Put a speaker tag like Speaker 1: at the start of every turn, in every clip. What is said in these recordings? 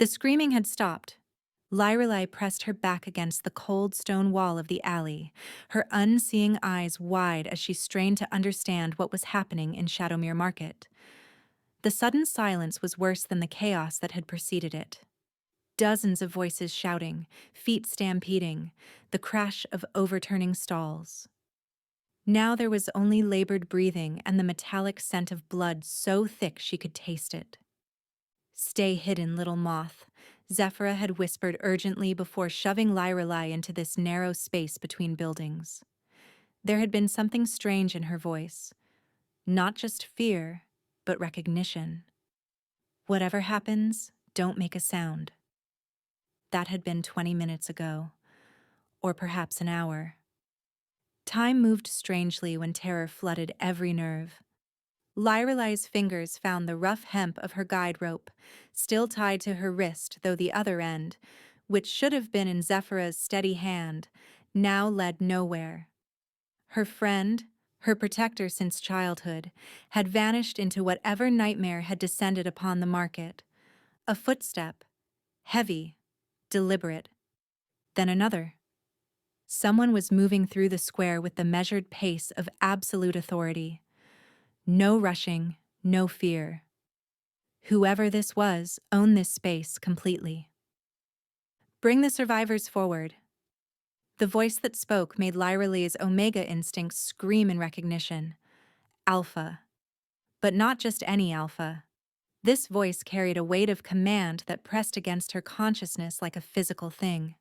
Speaker 1: The screaming had stopped. Lyrelei pressed her back against the cold stone wall of the alley, her unseeing eyes wide as she strained to understand what was happening in Shadowmere Market. The sudden silence was worse than the chaos that had preceded it. Dozens of voices shouting, feet stampeding, the crash of overturning stalls. Now there was only labored breathing and the metallic scent of blood so thick she could taste it. "Stay hidden, little moth," Zephyra had whispered urgently before shoving Lyrelei into this narrow space between buildings. There had been something strange in her voice. Not just fear, but recognition. "Whatever happens, don't make a sound." That had been 20 minutes ago, or perhaps an hour. Time moved strangely when terror flooded every nerve. Lyrelei's fingers found the rough hemp of her guide rope, still tied to her wrist, though the other end, which should have been in Zephyra's steady hand, now led nowhere. Her friend, her protector since childhood, had vanished into whatever nightmare had descended upon the market. A footstep, heavy, deliberate. Then another. Someone was moving through the square with the measured pace of absolute authority. No rushing, no fear. Whoever this was owned this space completely. "Bring the survivors forward." The voice that spoke made Lyrelei's Omega instincts scream in recognition. Alpha. But not just any alpha. This voice carried a weight of command that pressed against her consciousness like a physical thing.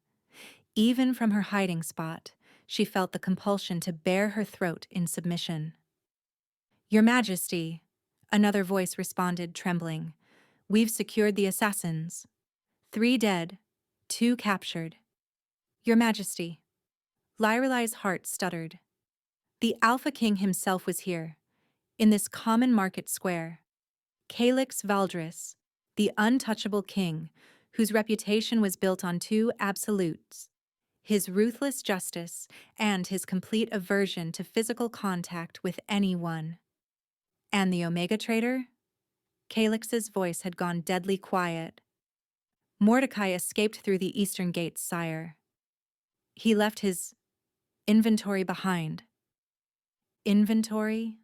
Speaker 1: Even from her hiding spot, she felt the compulsion to bare her throat in submission. "Your Majesty," another voice responded, trembling. "We've secured the assassins. 3 dead, 2 captured." "Your Majesty." Lyrelei's heart stuttered. The Alpha King himself was here, in this common market square. Kaix Valdris, the untouchable king, whose reputation was built on 2 absolutes: his ruthless justice and his complete aversion to physical contact with anyone. And the Omega traitor? Kaix's voice had gone deadly quiet. "Mordecai escaped through the eastern gates, sire. He left his inventory behind." Inventory?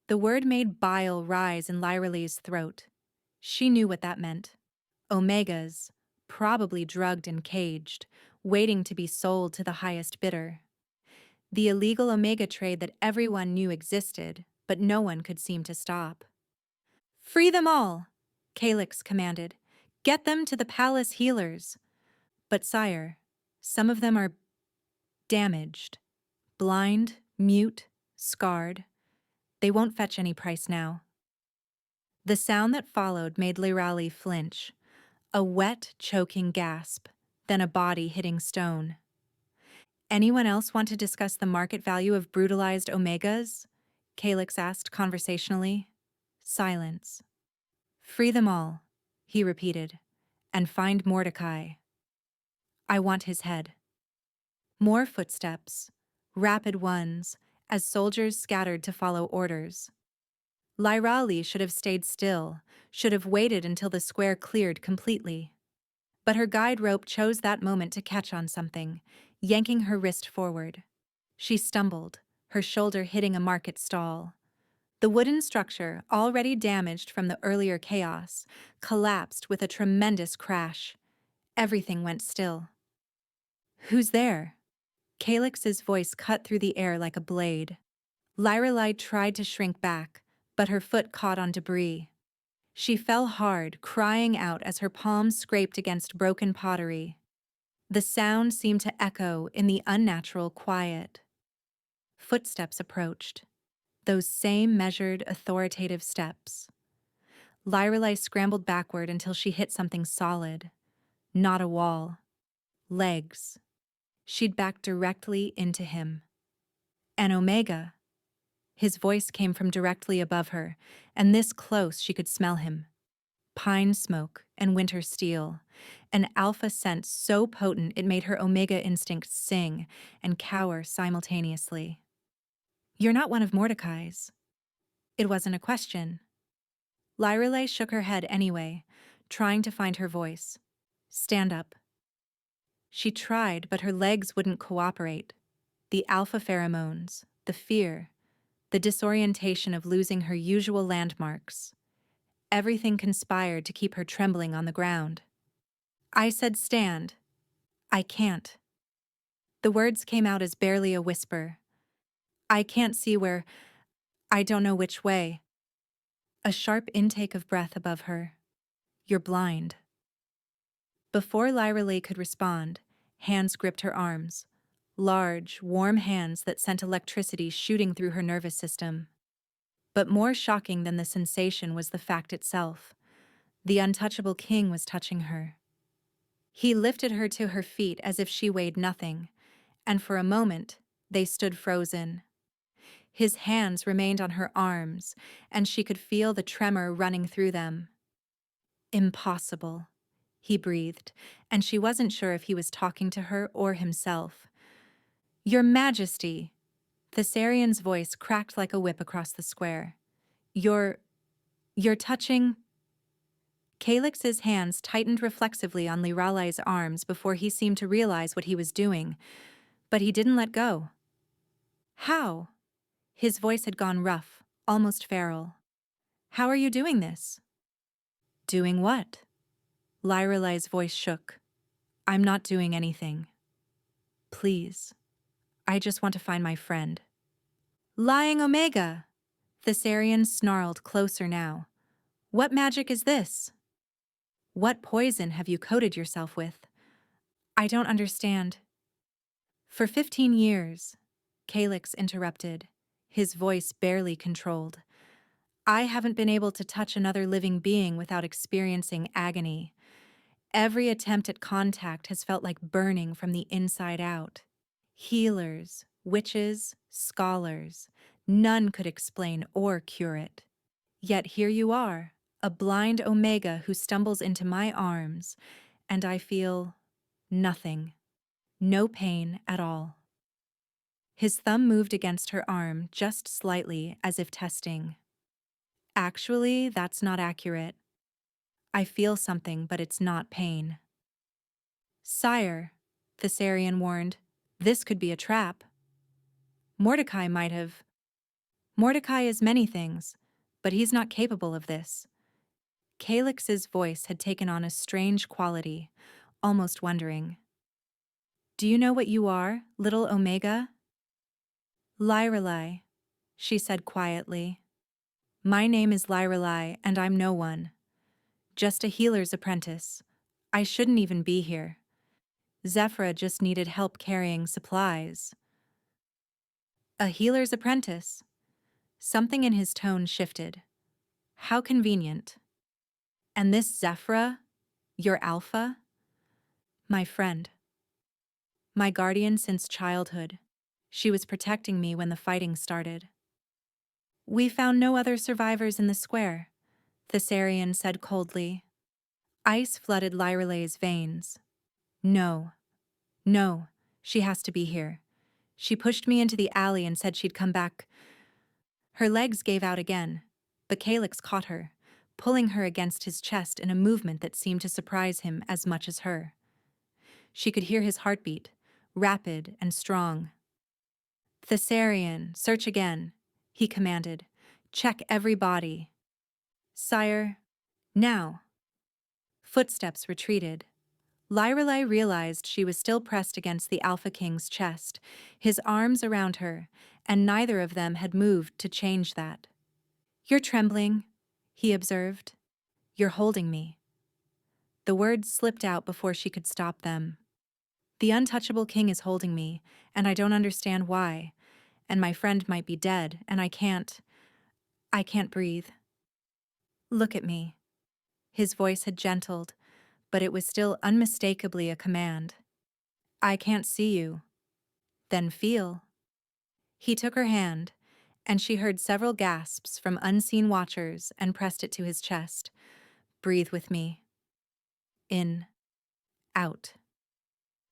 Speaker 1: The word made bile rise in Lyrelei's throat. She knew what that meant. Omegas, probably drugged and caged, waiting to be sold to the highest bidder. The illegal Omega trade that everyone knew existed, but no one could seem to stop. "Free them all," Kaix commanded. "Get them to the palace healers." "But sire, some of them are damaged, blind, mute, scarred. They won't fetch any price now." The sound that followed made Lyrali flinch. A wet, choking gasp, then a body hitting stone. "Anyone else want to discuss the market value of brutalized Omegas?" Kaix asked conversationally. Silence. "Free them all," he repeated, "and find Mordecai. I want his head." More footsteps, rapid ones, as soldiers scattered to follow orders. Lyrali should have stayed still, should have waited until the square cleared completely. But her guide rope chose that moment to catch on something, yanking her wrist forward. She stumbled, her shoulder hitting a market stall. The wooden structure, already damaged from the earlier chaos, collapsed with a tremendous crash. Everything went still. "Who's there?" Kaix's voice cut through the air like a blade. Lyrelei tried to shrink back, but her foot caught on debris. She fell hard, crying out as her palms scraped against broken pottery. The sound seemed to echo in the unnatural quiet. Footsteps approached. Those same measured, authoritative steps. Lyrelei scrambled backward until she hit something solid. Not a wall. Legs. She'd backed directly into him. An Omega. His voice came from directly above her, and this close she could smell him. Pine smoke and winter steel, an alpha scent so potent it made her Omega instincts sing and cower simultaneously. "You're not one of Mordecai's." It wasn't a question. Lyrelei shook her head anyway, trying to find her voice. Stand up. She tried, but her legs wouldn't cooperate. The alpha pheromones, the fear, the disorientation of losing her usual landmarks. Everything conspired to keep her trembling on the ground. I said stand. I can't. The words came out as barely a whisper. I can't see where. I don't know which way. A sharp intake of breath above her. You're blind. Before Lyra Lee could respond, hands gripped her arms. Large, warm hands that sent electricity shooting through her nervous system. But more shocking than the sensation was the fact itself. The untouchable king was touching her. He lifted her to her feet as if she weighed nothing, and for a moment, they stood frozen. His hands remained on her arms, and she could feel the tremor running through them. Impossible, he breathed, and she wasn't sure if he was talking to her or himself. Your Majesty! Thessarian's voice cracked like a whip across the square. You're touching... Kaix's hands tightened reflexively on Liralai's arms before he seemed to realize what he was doing, but he didn't let go. How? His voice had gone rough, almost feral. How are you doing this? Doing what? Liralai's voice shook. I'm not doing anything. Please. I just want to find my friend. Lying Omega! Thessarian snarled closer now. What magic is this? What poison have you coated yourself with? I don't understand. For 15 years, Kaix interrupted, his voice barely controlled. I haven't been able to touch another living being without experiencing agony. Every attempt at contact has felt like burning from the inside out. Healers, witches, scholars, none could explain or cure it. Yet here you are, a blind Omega who stumbles into my arms, and I feel nothing. No pain at all. His thumb moved against her arm just slightly, as if testing. Actually, that's not accurate. I feel something, but it's not pain. Sire, Thessarian warned, this could be a trap. Mordecai might have. Mordecai is many things, but he's not capable of this. Kaix's voice had taken on a strange quality, almost wondering. Do you know what you are, little Omega? Lyralai, she said quietly. My name is Lyralai, and I'm no one. Just a healer's apprentice. I shouldn't even be here. Zephyra just needed help carrying supplies. A healer's apprentice? Something in his tone shifted. How convenient. And this Zephyra? Your alpha? My friend. My guardian since childhood. She was protecting me when the fighting started. We found no other survivors in the square, Thessarian said coldly. Ice flooded Lyralai's veins. No, she has to be here. She pushed me into the alley and said she'd come back. Her legs gave out again, but Kaix caught her, pulling her against his chest in a movement that seemed to surprise him as much as her. She could hear his heartbeat, rapid and strong. Thessarian, search again, he commanded. Check every body. Sire, now. Footsteps retreated. Lyralai realized she was still pressed against the Alpha King's chest, his arms around her, and neither of them had moved to change that. You're trembling, he observed. You're holding me. The words slipped out before she could stop them. The untouchable king is holding me, and I don't understand why. And my friend might be dead, and I can't breathe. Look at me. His voice had gentled, but it was still unmistakably a command. I can't see you. Then feel. He took her hand, and she heard several gasps from unseen watchers and pressed it to his chest. Breathe with me. In. Out.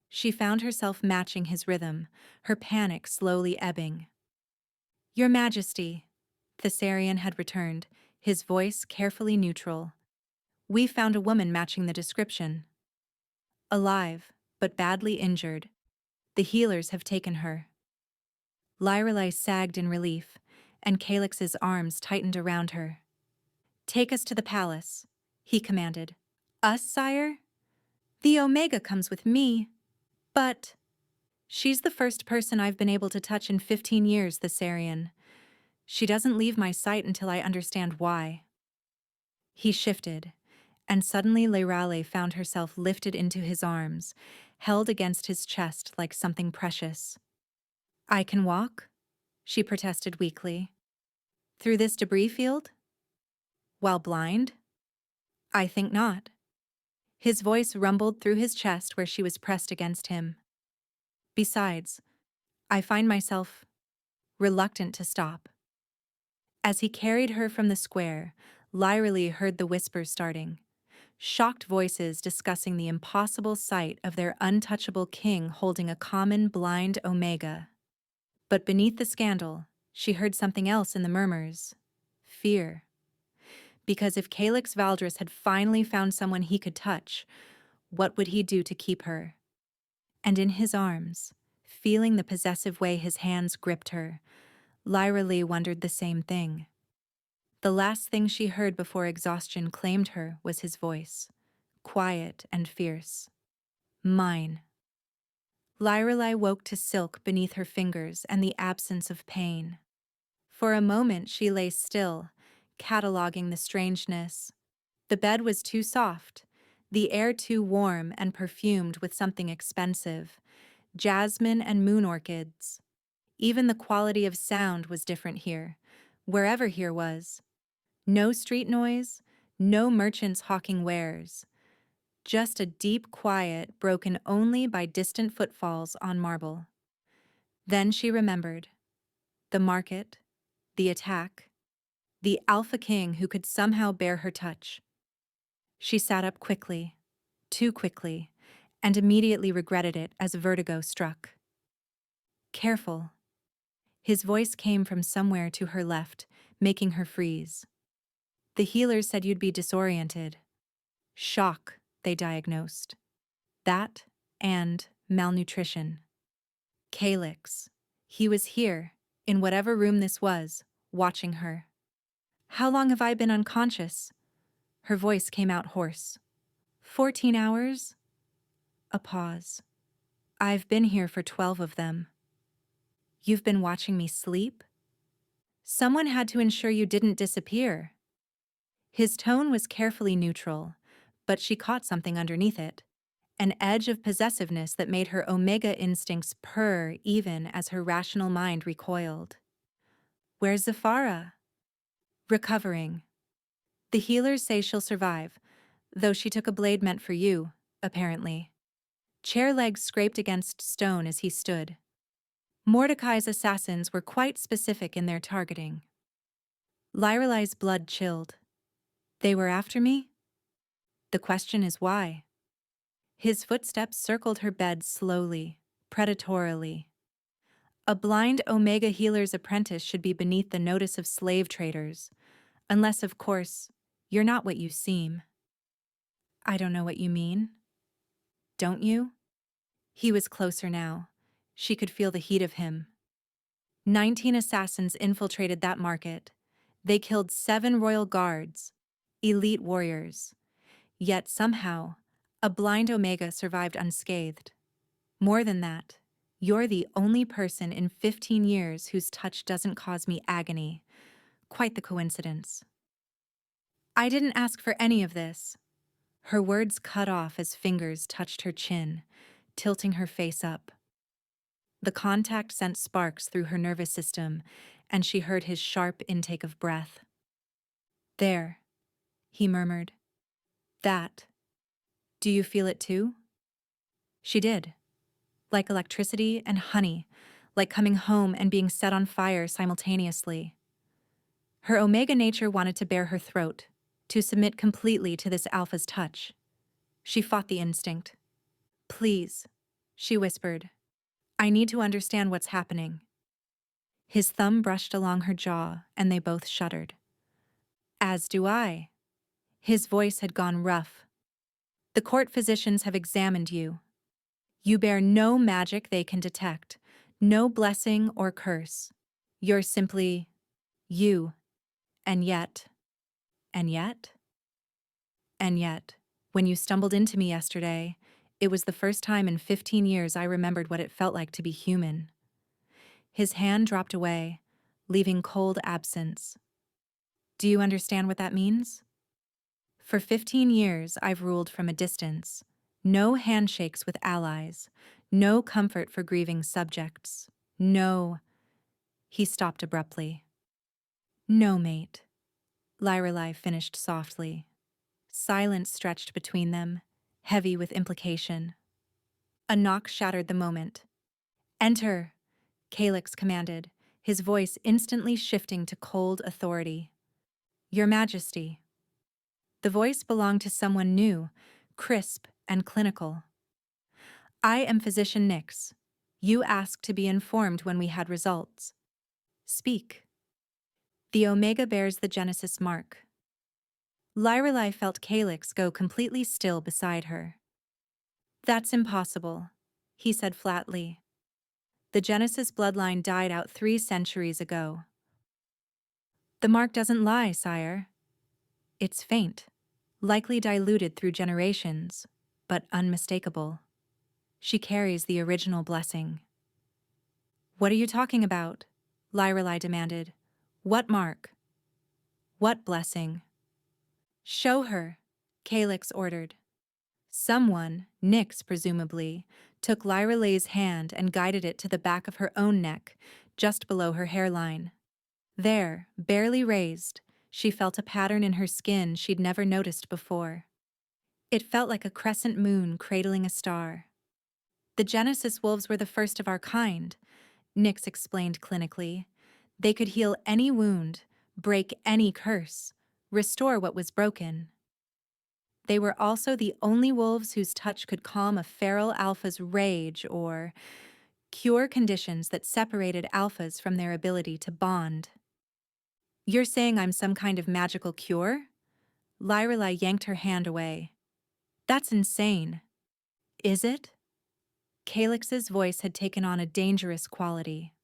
Speaker 1: She found herself matching his rhythm, her panic slowly ebbing. Your Majesty, Thessarian had returned, his voice carefully neutral. We found a woman matching the description. Alive, but badly injured. The healers have taken her. Lyrelai sagged in relief, and Kaix's arms tightened around her. Take us to the palace, he commanded. Us, sire? The Omega comes with me. But she's the first person I've been able to touch in 15 years, the Sarian. She doesn't leave my sight until I understand why. He shifted, and suddenly Lyrelai found herself lifted into his arms, held against his chest like something precious. I can walk? She protested weakly. Through this debris field? While blind? I think not. His voice rumbled through his chest where she was pressed against him. Besides, I find myself reluctant to stop. As he carried her from the square, Lyrelai heard the whispers starting. Shocked voices discussing the impossible sight of their untouchable king holding a common blind Omega. But beneath the scandal, she heard something else in the murmurs. Fear. Because if Kaix Valdris had finally found someone he could touch, what would he do to keep her? And in his arms, feeling the possessive way his hands gripped her, Lyrelai wondered the same thing. The last thing she heard before exhaustion claimed her was his voice, quiet and fierce. Mine. Lyrelai woke to silk beneath her fingers and the absence of pain. For a moment she lay still, cataloging the strangeness. The bed was too soft, the air too warm and perfumed with something expensive, jasmine and moon orchids. Even the quality of sound was different here, wherever here was. No street noise, no merchants hawking wares. Just a deep quiet broken only by distant footfalls on marble. Then she remembered. The market, the attack, the Alpha King who could somehow bear her touch. She sat up quickly, too quickly, and immediately regretted it as vertigo struck. Careful. His voice came from somewhere to her left, making her freeze. The healers said you'd be disoriented. Shock, they diagnosed. That and malnutrition. Kaix. He was here, in whatever room this was, watching her. How long have I been unconscious? Her voice came out hoarse. 14 hours? A pause. I've been here for 12 of them. You've been watching me sleep? Someone had to ensure you didn't disappear. His tone was carefully neutral, but she caught something underneath it. An edge of possessiveness that made her Omega instincts purr even as her rational mind recoiled. Where's Zafara? Recovering. The healers say she'll survive, though she took a blade meant for you, apparently. Chair legs scraped against stone as he stood. Mordecai's assassins were quite specific in their targeting. Lyrelai's blood chilled. They were after me? The question is why? His footsteps circled her bed slowly, predatorily. A blind Omega healer's apprentice should be beneath the notice of slave traders, unless, of course, you're not what you seem. I don't know what you mean. Don't you? He was closer now. She could feel the heat of him. 19 assassins infiltrated that market. They killed 7 royal guards, elite warriors. Yet somehow, a blind Omega survived unscathed. More than that, you're the only person in 15 years whose touch doesn't cause me agony. Quite the coincidence. I didn't ask for any of this. Her words cut off as fingers touched her chin, tilting her face up. The contact sent sparks through her nervous system, and she heard his sharp intake of breath. There, he murmured. That. Do you feel it too? She did. Like electricity and honey, like coming home and being set on fire simultaneously. Her Omega nature wanted to bare her throat, to submit completely to this Alpha's touch. She fought the instinct. Please, she whispered. I need to understand what's happening. His thumb brushed along her jaw, and they both shuddered. As do I. His voice had gone rough. The court physicians have examined you. You bear no magic they can detect, no blessing or curse. You're simply you. And yet, and yet, and yet, when you stumbled into me yesterday, it was the first time in 15 years I remembered what it felt like to be human. His hand dropped away, leaving cold absence. Do you understand what that means? For 15 years, I've ruled from a distance. No handshakes with allies. No comfort for grieving subjects. No. He stopped abruptly. No, mate. Lyrelai finished softly. Silence stretched between them, heavy with implication. A knock shattered the moment. Enter, Kaix commanded, his voice instantly shifting to cold authority. Your Majesty. The voice belonged to someone new, crisp and clinical. I am Physician Nyx. You asked to be informed when we had results. Speak. The Omega bears the Genesis mark. Lyrelai felt Kaix go completely still beside her. That's impossible, he said flatly. The Genesis bloodline died out 3 centuries ago. The mark doesn't lie, sire. It's faint, likely diluted through generations, but unmistakable. She carries the original blessing. What are you talking about? Lyrelai demanded. What mark? What blessing? Show her, Kaix ordered. Someone, Nyx presumably, took Lyrelai's hand and guided it to the back of her own neck, just below her hairline. There, barely raised, she felt a pattern in her skin she'd never noticed before. It felt like a crescent moon cradling a star. The Genesis wolves were the first of our kind, Nyx explained clinically. They could heal any wound, break any curse, restore what was broken. They were also the only wolves whose touch could calm a feral alpha's rage or cure conditions that separated alphas from their ability to bond. You're saying I'm some kind of magical cure? Lyrelai yanked her hand away. That's insane. Is it? Kaix's voice had taken on a dangerous quality.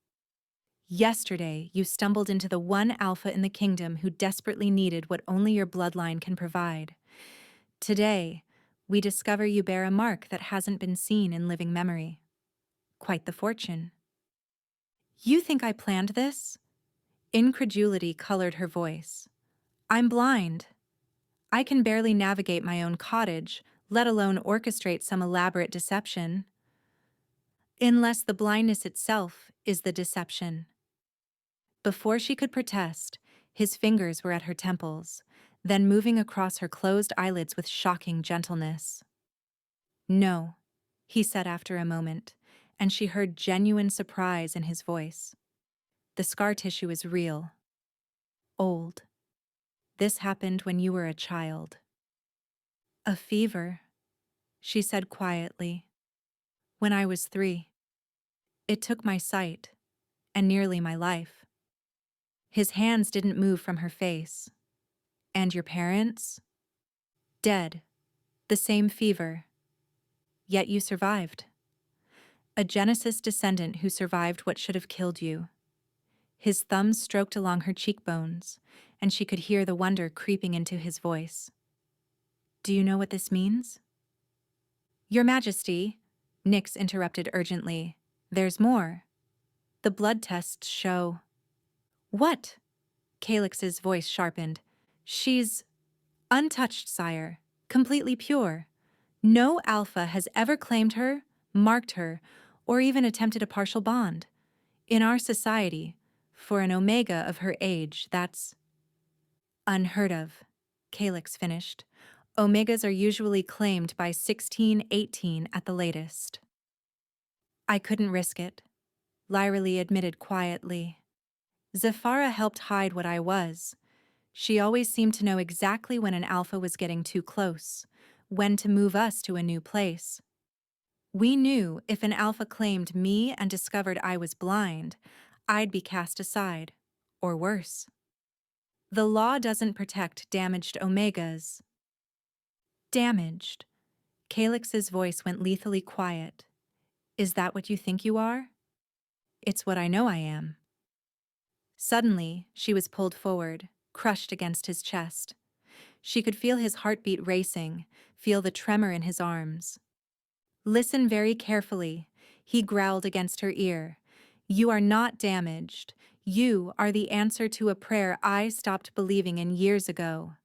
Speaker 1: Yesterday, you stumbled into the one alpha in the kingdom who desperately needed what only your bloodline can provide. Today, we discover you bear a mark that hasn't been seen in living memory. Quite the fortune. You think I planned this? Incredulity colored her voice. I'm blind. I can barely navigate my own cottage, let alone orchestrate some elaborate deception. Unless the blindness itself is the deception. Before she could protest, his fingers were at her temples, then moving across her closed eyelids with shocking gentleness. No, he said after a moment, and she heard genuine surprise in his voice. The scar tissue is real. Old. This happened when you were a child. A fever, she said quietly. When I was 3. It took my sight, and nearly my life. His hands didn't move from her face. And your parents? Dead. The same fever. Yet you survived. A Genesis descendant who survived what should have killed you. His thumbs stroked along her cheekbones, and she could hear the wonder creeping into his voice. Do you know what this means? Your Majesty, Nyx interrupted urgently. There's more. The blood tests show. What? Kaix's voice sharpened. She's untouched, sire. Completely pure. No alpha has ever claimed her, marked her, or even attempted a partial bond. In our society, for an Omega of her age, that's unheard of, Kaix finished. Omegas are usually claimed by 16, 18 at the latest. I couldn't risk it, Lyrelai admitted quietly. Zephyra helped hide what I was. She always seemed to know exactly when an alpha was getting too close, when to move us to a new place. We knew if an alpha claimed me and discovered I was blind, I'd be cast aside, or worse. The law doesn't protect damaged Omegas. Damaged, Calyx's voice went lethally quiet. Is that what you think you are? It's what I know I am. Suddenly, she was pulled forward, crushed against his chest. She could feel his heartbeat racing, feel the tremor in his arms. Listen very carefully, he growled against her ear. You are not damaged. You are the answer to a prayer I stopped believing in years ago.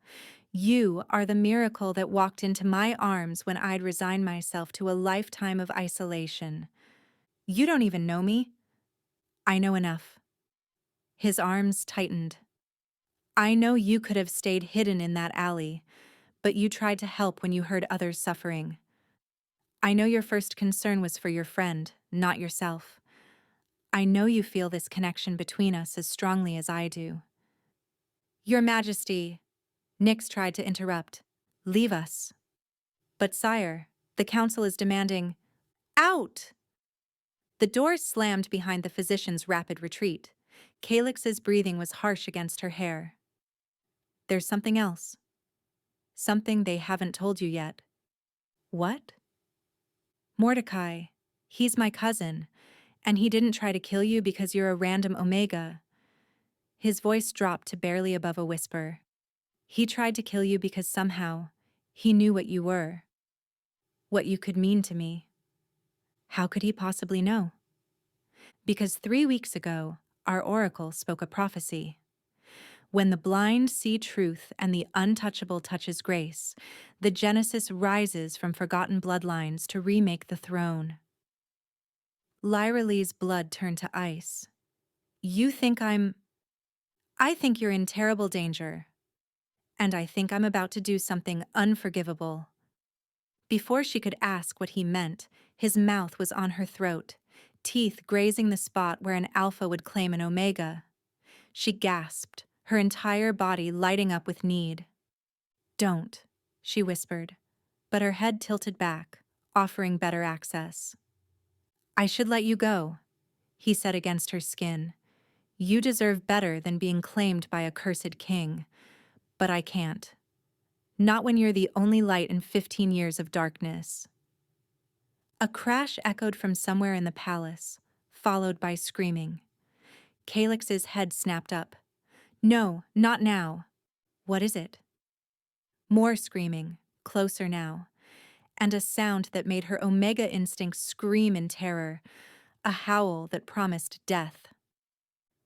Speaker 1: You are the miracle that walked into my arms when I'd resigned myself to a lifetime of isolation. You don't even know me. I know enough. His arms tightened. I know you could have stayed hidden in that alley, but you tried to help when you heard others suffering. I know your first concern was for your friend, not yourself. I know you feel this connection between us as strongly as I do. Your Majesty, Nyx tried to interrupt. Leave us. But sire, the council is demanding, out! The door slammed behind the physician's rapid retreat. Calyx's breathing was harsh against her hair. There's something else. Something they haven't told you yet. What? Mordecai. He's my cousin, and he didn't try to kill you because you're a random Omega. His voice dropped to barely above a whisper. He tried to kill you because somehow he knew what you were, what you could mean to me. How could he possibly know? Because 3 weeks ago, our oracle spoke a prophecy. When the blind see truth and the untouchable touches grace, the Genesis rises from forgotten bloodlines to remake the throne. Lyra Lee's blood turned to ice. You think I think you're in terrible danger. And I think I'm about to do something unforgivable. Before she could ask what he meant, his mouth was on her throat, teeth grazing the spot where an alpha would claim an omega. She gasped, her entire body lighting up with need. Don't, she whispered, but her head tilted back, offering better access. I should let you go, he said against her skin. You deserve better than being claimed by a cursed king, but I can't. Not when you're the only light in 15 years of darkness. A crash echoed from somewhere in the palace, followed by screaming. Calyx's head snapped up. No, not now. What is it? More screaming, closer now, and a sound that made her Omega instincts scream in terror, a howl that promised death.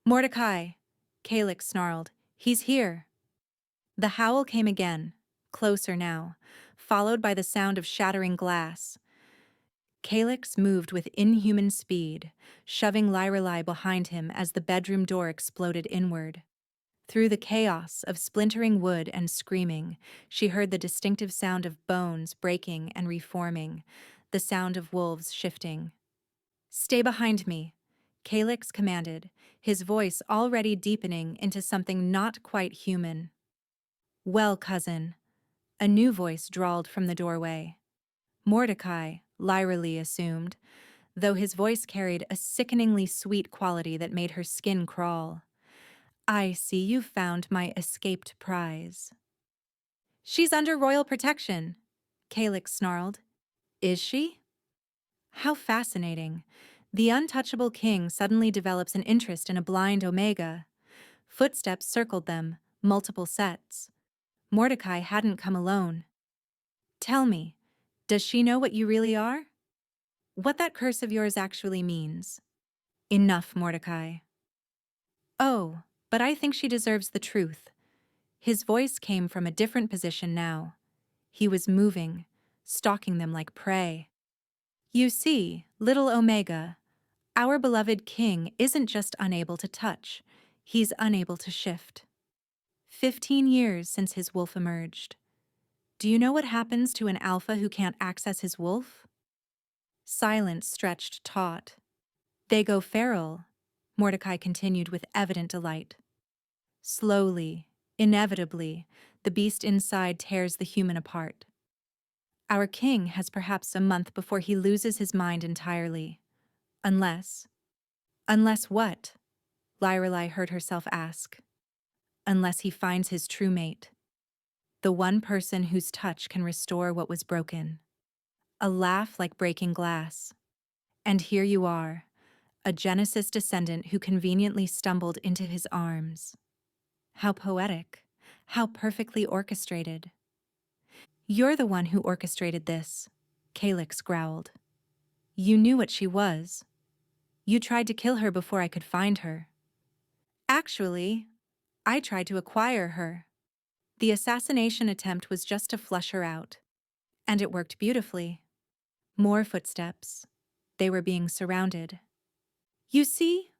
Speaker 1: Mordecai, Kaix snarled. He's here. The howl came again, closer now, followed by the sound of shattering glass. Kaix moved with inhuman speed, shoving Lyrelai behind him as the bedroom door exploded inward. Through the chaos of splintering wood and screaming, she heard the distinctive sound of bones breaking and reforming, the sound of wolves shifting. Stay behind me, Kaix commanded, his voice already deepening into something not quite human. Well, cousin, a new voice drawled from the doorway. Mordecai, Lyra Lee assumed, though his voice carried a sickeningly sweet quality that made her skin crawl. I see you've found my escaped prize. She's under royal protection, Kaix snarled. Is she? How fascinating. The untouchable king suddenly develops an interest in a blind Omega. Footsteps circled them, multiple sets. Mordecai hadn't come alone. Tell me, does she know what you really are? What that curse of yours actually means? Enough, Mordecai. Oh, but I think she deserves the truth. His voice came from a different position now. He was moving, stalking them like prey. You see, little Omega, our beloved king isn't just unable to touch, he's unable to shift. 15 years since his wolf emerged. Do you know what happens to an alpha who can't access his wolf? Silence stretched taut. They go feral, Mordecai continued with evident delight. Slowly, inevitably, the beast inside tears the human apart. Our king has perhaps a month before he loses his mind entirely. Unless what? Lyrelai heard herself ask. Unless he finds his true mate. The one person whose touch can restore what was broken. a laugh like breaking glass. And here you are, a Genesis descendant who conveniently stumbled into his arms. How poetic, how perfectly orchestrated. You're the one who orchestrated this, Kaix growled. You knew what she was. You tried to kill her before I could find her. Actually, I tried to acquire her. The assassination attempt was just to flush her out. And it worked beautifully. More footsteps. They were being surrounded. You see,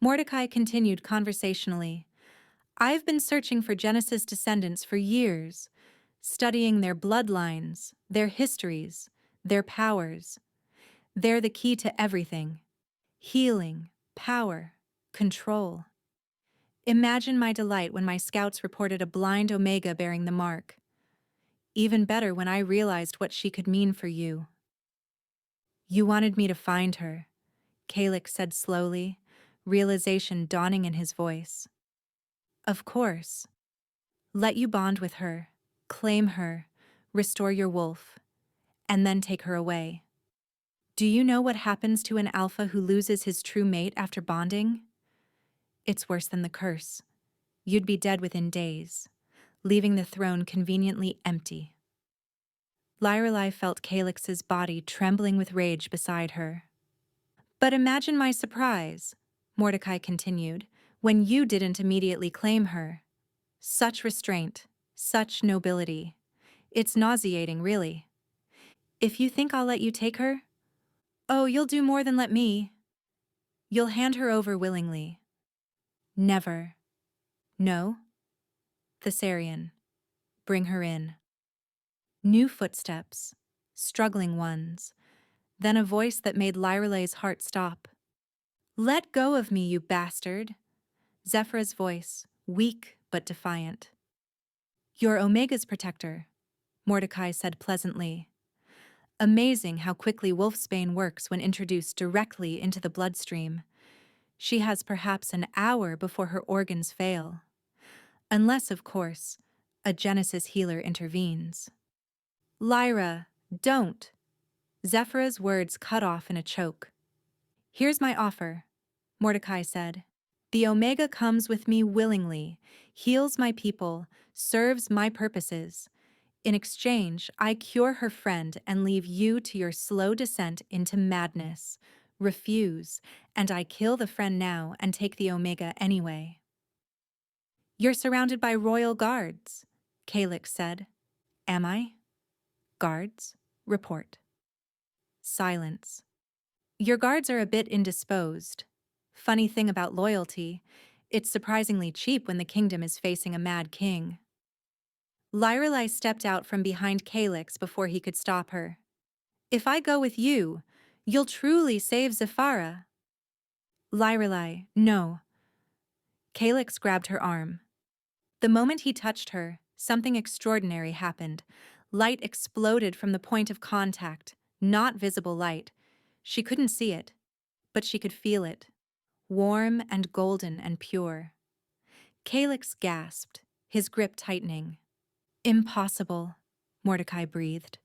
Speaker 1: Mordecai continued conversationally, I've been searching for Genesis descendants for years, studying their bloodlines, their histories, their powers. They're the key to everything. Healing, power, control. Imagine my delight when my scouts reported a blind Omega bearing the mark. Even better when I realized what she could mean for you. You wanted me to find her, Kaix said slowly, realization dawning in his voice. Of course. Let you bond with her, claim her, restore your wolf, and then take her away. Do you know what happens to an alpha who loses his true mate after bonding? It's worse than the curse. You'd be dead within days, leaving the throne conveniently empty. Lyrelai felt Kaix's body trembling with rage beside her. But imagine my surprise, Mordecai continued, when you didn't immediately claim her. Such restraint, such nobility. It's nauseating, really. If you think I'll let you take her, oh, you'll do more than let me. You'll hand her over willingly. Never. No? Thessarian. Bring her in. New footsteps, struggling ones, then a voice that made Lyrelai's heart stop. Let go of me, you bastard. Zephyr's voice, weak but defiant. You're Omega's protector, Mordecai said pleasantly. Amazing how quickly wolfsbane works when introduced directly into the bloodstream. She has perhaps an hour before her organs fail. Unless, of course, a Genesis healer intervenes. Lyra, don't! Zephyr's words cut off in a choke. Here's my offer, Mordecai said. The Omega comes with me willingly, heals my people, serves my purposes. In exchange, I cure her friend and leave you to your slow descent into madness. Refuse, and I kill the friend now and take the Omega anyway. You're surrounded by royal guards, Kaix said. Am I? Guards, report. Silence. Your guards are a bit indisposed. Funny thing about loyalty, it's surprisingly cheap when the kingdom is facing a mad king. Lyrelai stepped out from behind Kaix before he could stop her. If I go with you, you'll truly save Zephara. Lyrelai, no. Kaix grabbed her arm. The moment he touched her, something extraordinary happened. Light exploded from the point of contact, not visible light. She couldn't see it, but she could feel it. Warm and golden and pure. Kaix gasped, his grip tightening. Impossible, Mordecai breathed.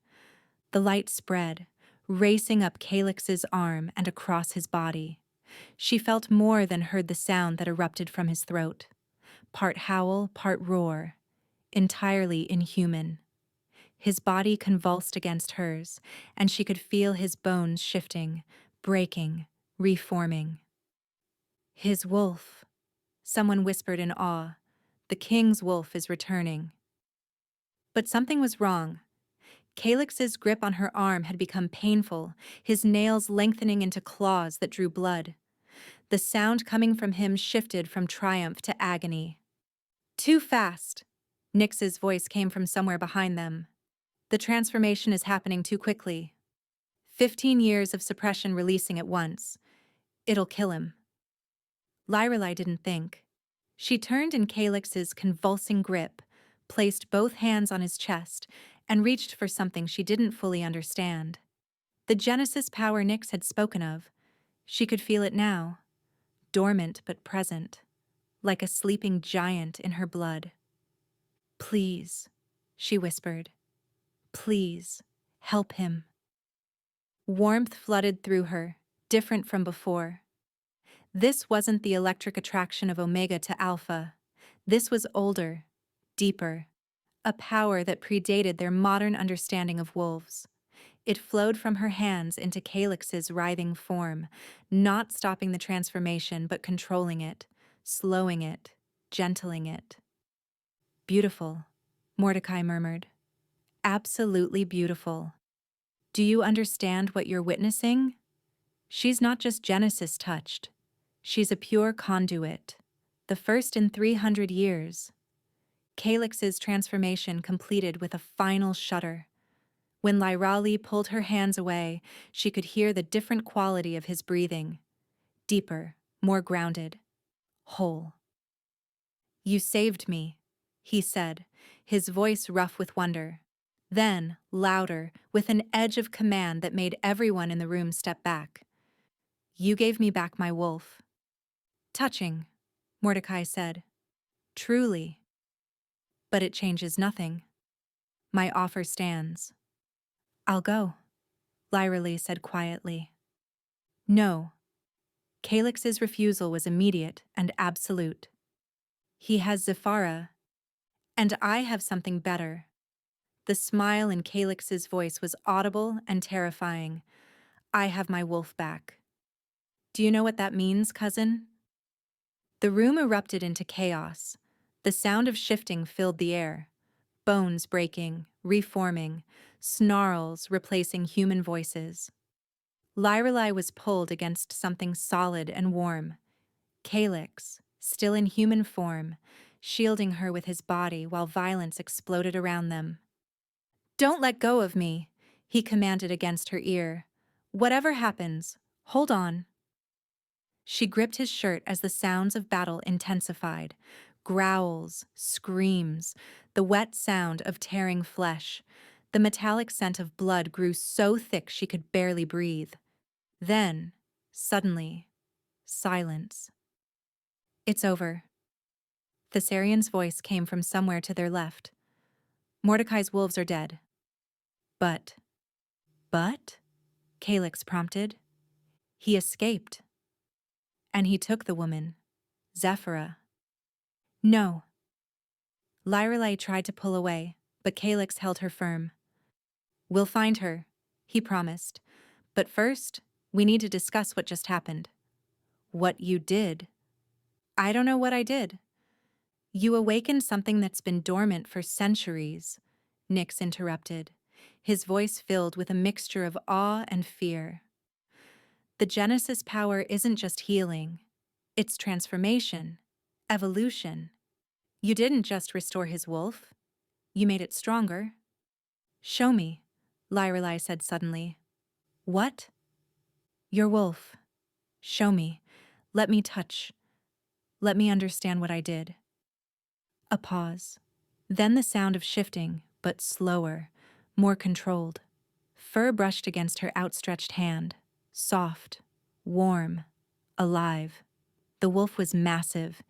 Speaker 1: The light spread, racing up Kaix's arm and across his body. She felt more than heard the sound that erupted from his throat. Part howl, part roar. Entirely inhuman. His body convulsed against hers, and she could feel his bones shifting, breaking, reforming. His wolf, someone whispered in awe. The king's wolf is returning. But something was wrong. Kaix's grip on her arm had become painful, his nails lengthening into claws that drew blood. The sound coming from him shifted from triumph to agony. Too fast, Nyx's voice came from somewhere behind them. The transformation is happening too quickly. 15 years of suppression releasing at once. It'll kill him. Lyrelai didn't think. She turned in Kaix's convulsing grip, placed both hands on his chest, and reached for something she didn't fully understand. The Genesis power Nyx had spoken of. She could feel it now, dormant but present, like a sleeping giant in her blood. Please, she whispered. Please, help him. Warmth flooded through her, different from before. This wasn't the electric attraction of Omega to Alpha. This was older, deeper, a power that predated their modern understanding of wolves. It flowed from her hands into Calyx's writhing form, not stopping the transformation but controlling it, slowing it, gentling it. Beautiful, Mordecai murmured. Absolutely beautiful. Do you understand what you're witnessing? She's not just Genesis touched. She's a pure conduit. The first in 300 years. Calyx's transformation completed with a final shudder. When Lyrali pulled her hands away, she could hear the different quality of his breathing. Deeper, more grounded, whole. You saved me, he said, his voice rough with wonder. Then, louder, with an edge of command that made everyone in the room step back. You gave me back my wolf. Touching, Mordecai said. Truly. But it changes nothing. My offer stands. I'll go, Lyrali said quietly. No. Calyx's refusal was immediate and absolute. He has Zephyra, and I have something better. The smile in Calyx's voice was audible and terrifying. I have my wolf back. Do you know what that means, cousin? The room erupted into chaos. The sound of shifting filled the air. Bones breaking, reforming, snarls replacing human voices. Lyrali was pulled against something solid and warm. Kaix, still in human form, shielding her with his body while violence exploded around them. Don't let go of me, he commanded against her ear. Whatever happens, hold on. She gripped his shirt as the sounds of battle intensified. Growls, screams, the wet sound of tearing flesh. The metallic scent of blood grew so thick she could barely breathe. Then, suddenly, silence. It's over. Thessarian's voice came from somewhere to their left. Mordecai's wolves are dead. But? Caix prompted. He escaped. And he took the woman, Zephyra. No. Lyrali tried to pull away, but Caix held her firm. We'll find her, he promised. But first, we need to discuss what just happened. What you did. I don't know what I did. You awakened something that's been dormant for centuries, Nyx interrupted, his voice filled with a mixture of awe and fear. The Genesis power isn't just healing, it's transformation, evolution. You didn't just restore his wolf, you made it stronger. Show me, Lyrali said suddenly. What? Your wolf. Show me. Let me touch. Let me understand what I did. A pause. Then the sound of shifting, but slower, more controlled. Fur brushed against her outstretched hand. Soft, warm, alive. The wolf was massive.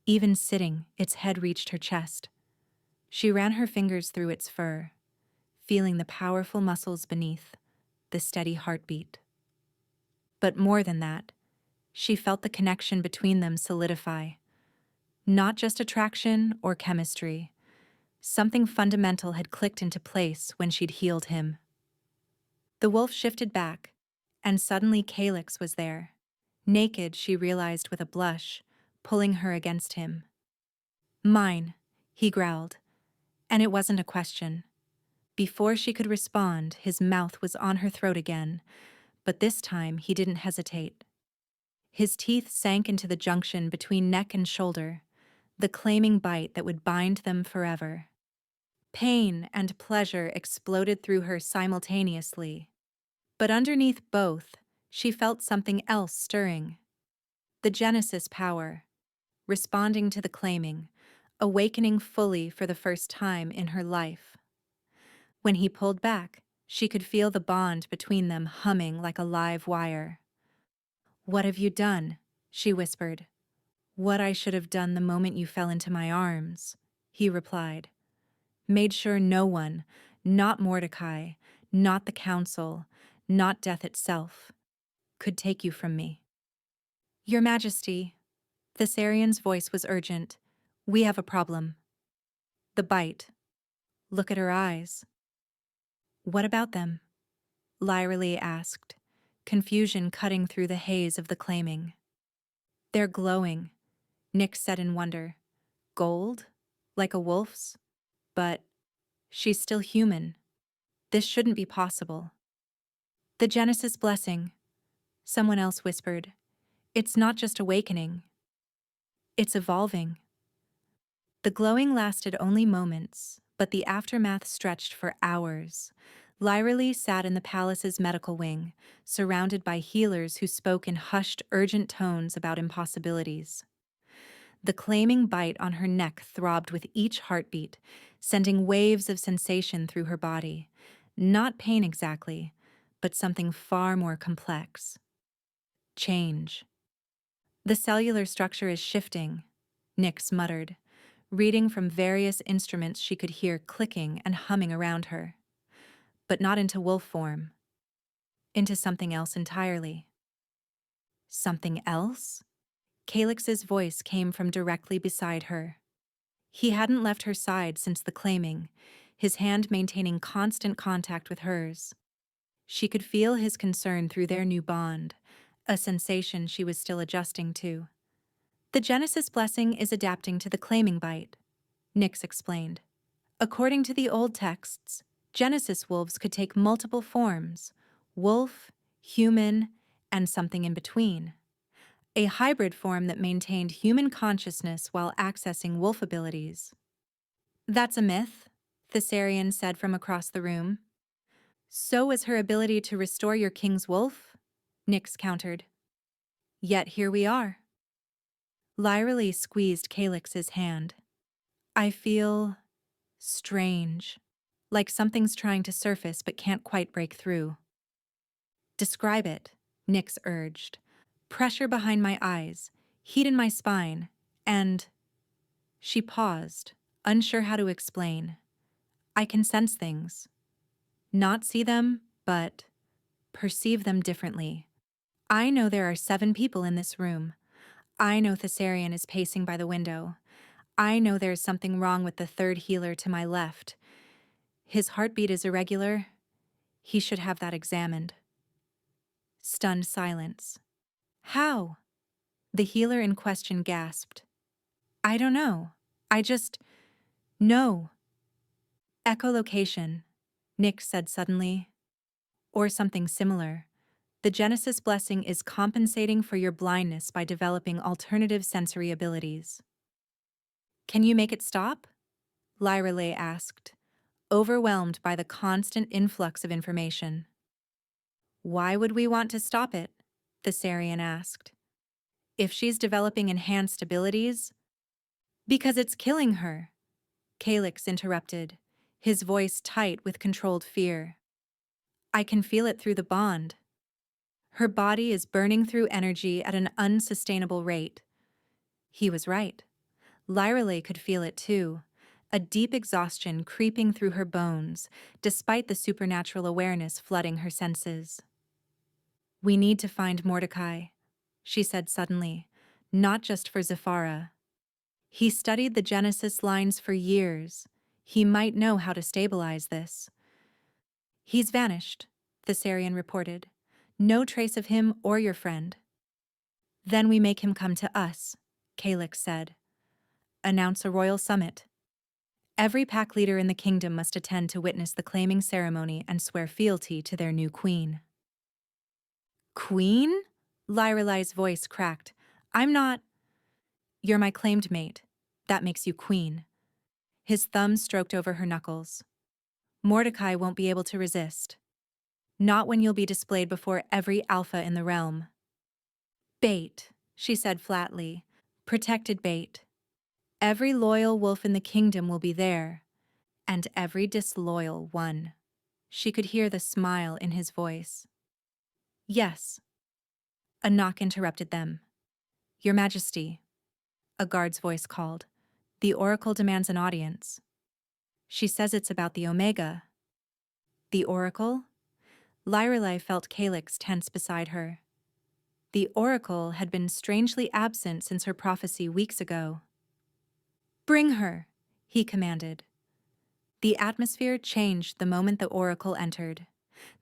Speaker 1: Even sitting, its head reached her chest. She ran her fingers through its fur, feeling the powerful muscles beneath, the steady heartbeat. But more than that, she felt the connection between them solidify. Not just attraction or chemistry. Something fundamental had clicked into place when she'd healed him. The wolf shifted back, and suddenly Caix was there. Naked, she realized with a blush, pulling her against him. Mine, he growled, and it wasn't a question. Before she could respond, his mouth was on her throat again, but this time he didn't hesitate. His teeth sank into the junction between neck and shoulder, the claiming bite that would bind them forever. Pain and pleasure exploded through her simultaneously. But underneath both, she felt something else stirring. The Genesis power, responding to the claiming, awakening fully for the first time in her life. When he pulled back, she could feel the bond between them humming like a live wire. What have you done? She whispered. What I should have done the moment you fell into my arms, he replied. Made sure no one, not Mordecai, not the council, not death itself, could take you from me. Your Majesty, Thessarian's voice was urgent. We have a problem. The bite. Look at her eyes. What about them? Lyra Lee asked, confusion cutting through the haze of the claiming. They're glowing, Nick said in wonder. Gold? Like a wolf's? But she's still human. This shouldn't be possible. The Genesis blessing, someone else whispered. It's not just awakening. It's evolving. The glowing lasted only moments, but the aftermath stretched for hours. Lyra Lee sat in the palace's medical wing, surrounded by healers who spoke in hushed, urgent tones about impossibilities. The claiming bite on her neck throbbed with each heartbeat, sending waves of sensation through her body. Not pain exactly, but something far more complex. Change. The cellular structure is shifting, Nyx muttered, reading from various instruments she could hear clicking and humming around her. But not into wolf form. Into something else entirely. Something else? Kaix's voice came from directly beside her. He hadn't left her side since the claiming, his hand maintaining constant contact with hers. She could feel his concern through their new bond, a sensation she was still adjusting to. The Genesis blessing is adapting to the claiming bite, Nyx explained. According to the old texts, Genesis wolves could take multiple forms: wolf, human, and something in between. A hybrid form that maintained human consciousness while accessing wolf abilities. That's a myth, Thessarian said from across the room. So was her ability to restore your king's wolf, Nyx countered. Yet here we are. Lyra Lee squeezed Kaix's hand. I feel strange, like something's trying to surface but can't quite break through. Describe it, Nyx urged. Pressure behind my eyes, heat in my spine, and... She paused, unsure how to explain. I can sense things. Not see them, but perceive them differently. I know there are 7 people in this room. I know Thessarian is pacing by the window. I know there's something wrong with the third healer to my left. His heartbeat is irregular. He should have that examined. Stunned silence. How? The healer in question gasped. I don't know. I just... know. Echolocation, Nyx said suddenly. Or something similar. The Genesis blessing is compensating for your blindness by developing alternative sensory abilities. Can you make it stop? Lyra Lee asked, overwhelmed by the constant influx of information. Why would we want to stop it? Thessarian asked. If she's developing enhanced abilities? Because it's killing her, Kaix interrupted, his voice tight with controlled fear. I can feel it through the bond. Her body is burning through energy at an unsustainable rate. He was right. Lyra Lee could feel it too, a deep exhaustion creeping through her bones, despite the supernatural awareness flooding her senses. We need to find Mordecai, she said suddenly, not just for Zafara. He studied the Genesis lines for years. He might know how to stabilize this. He's vanished, Thessarian reported. No trace of him or your friend. Then we make him come to us, Kaix said. Announce a royal summit. Every pack leader in the kingdom must attend to witness the claiming ceremony and swear fealty to their new queen. Queen? Lyra Lee's voice cracked. I'm not... You're my claimed mate. That makes you queen. His thumb stroked over her knuckles. Mordecai won't be able to resist. Not when you'll be displayed before every alpha in the realm. Bait, she said flatly. Protected bait. Every loyal wolf in the kingdom will be there, and every disloyal one. She could hear the smile in his voice. Yes. A knock interrupted them. Your Majesty, a guard's voice called. The Oracle demands an audience. She says it's about the Omega. The Oracle? Lyrelai felt Kaix tense beside her. The oracle had been strangely absent since her prophecy weeks ago. "Bring her," he commanded. The atmosphere changed the moment the oracle entered.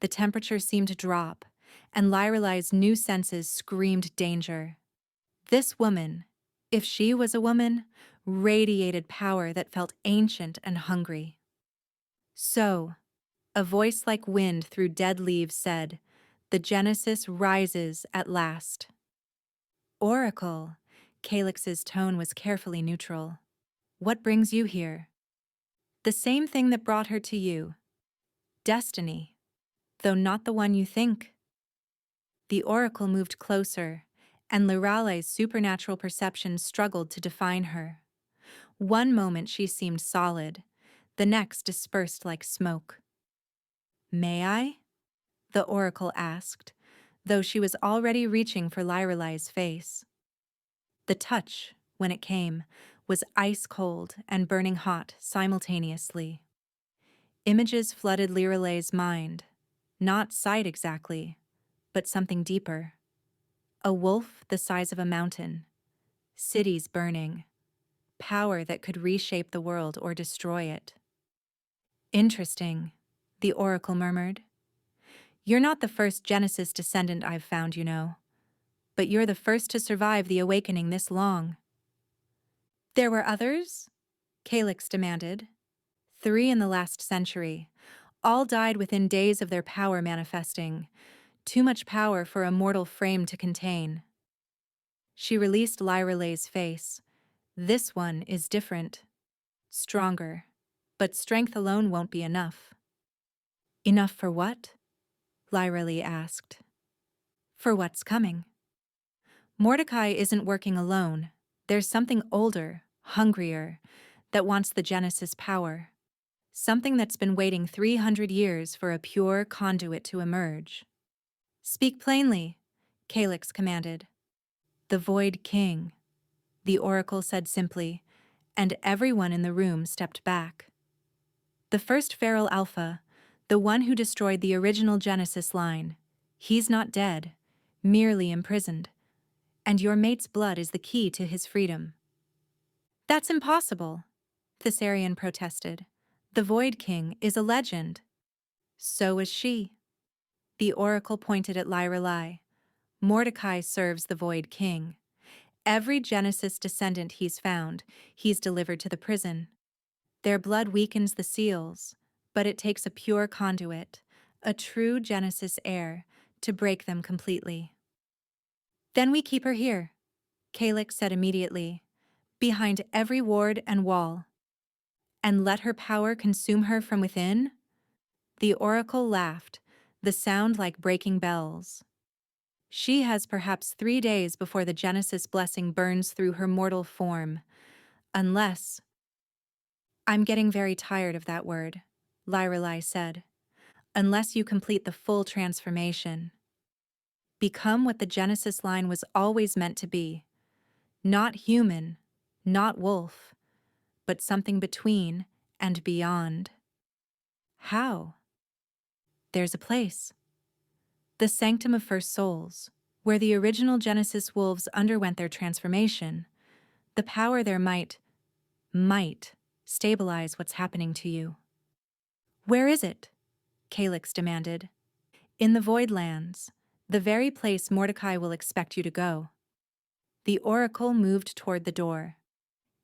Speaker 1: The temperature seemed to drop, and Lyrelai's new senses screamed danger. This woman, if she was a woman, radiated power that felt ancient and hungry. "So," a voice like wind through dead leaves said, "the Genesis rises at last." "Oracle," Calyx's tone was carefully neutral. "What brings you here?" "The same thing that brought her to you. Destiny, though not the one you think." The oracle moved closer, and Lyralai's supernatural perception struggled to define her. One moment she seemed solid, the next dispersed like smoke. "May I?" the oracle asked, though she was already reaching for Lyrelai's face. The touch, when it came, was ice cold and burning hot simultaneously. Images flooded Lyrelai's mind, not sight exactly, but something deeper. A wolf the size of a mountain, cities burning, power that could reshape the world or destroy it. "Interesting," the oracle murmured. "You're not the first Genesis descendant I've found, you know, but you're the first to survive the awakening this long." "There were others?" Kaix demanded. "3 in the last century. All died within days of their power manifesting. Too much power for a mortal frame to contain." She released Lyrelai's face. "This one is different. Stronger. But strength alone won't be enough." "Enough for what?" Lyrelai asked. "For what's coming." "Mordecai isn't working alone. There's something older, hungrier, that wants the Genesis power. Something that's been waiting 300 years for a pure conduit to emerge." "Speak plainly," Kaix commanded. "The Void King," the oracle said simply, and everyone in the room stepped back. "The first feral alpha, the one who destroyed the original Genesis line. He's not dead, merely imprisoned. And your mate's blood is the key to his freedom." "That's impossible," Thessarian protested. "The Void King is a legend." "So is she." The oracle pointed at Lyrelai. "Mordecai serves the Void King. Every Genesis descendant he's found, he's delivered to the prison. Their blood weakens the seals, but it takes a pure conduit, a true Genesis heir, to break them completely." "Then we keep her here," Kaix said immediately, "behind every ward and wall." "And let her power consume her from within?" The oracle laughed, the sound like breaking bells. "She has perhaps 3 days before the Genesis blessing burns through her mortal form. Unless—" "I'm getting very tired of that word," Lyrelai said. "Unless you complete the full transformation. Become what the Genesis line was always meant to be. Not human, not wolf, but something between and beyond." "How?" "There's a place. The Sanctum of First Souls, where the original Genesis wolves underwent their transformation. The power there might stabilize what's happening to you." "Where is it?" Kaix demanded. "In the Voidlands, the very place Mordecai will expect you to go." The oracle moved toward the door.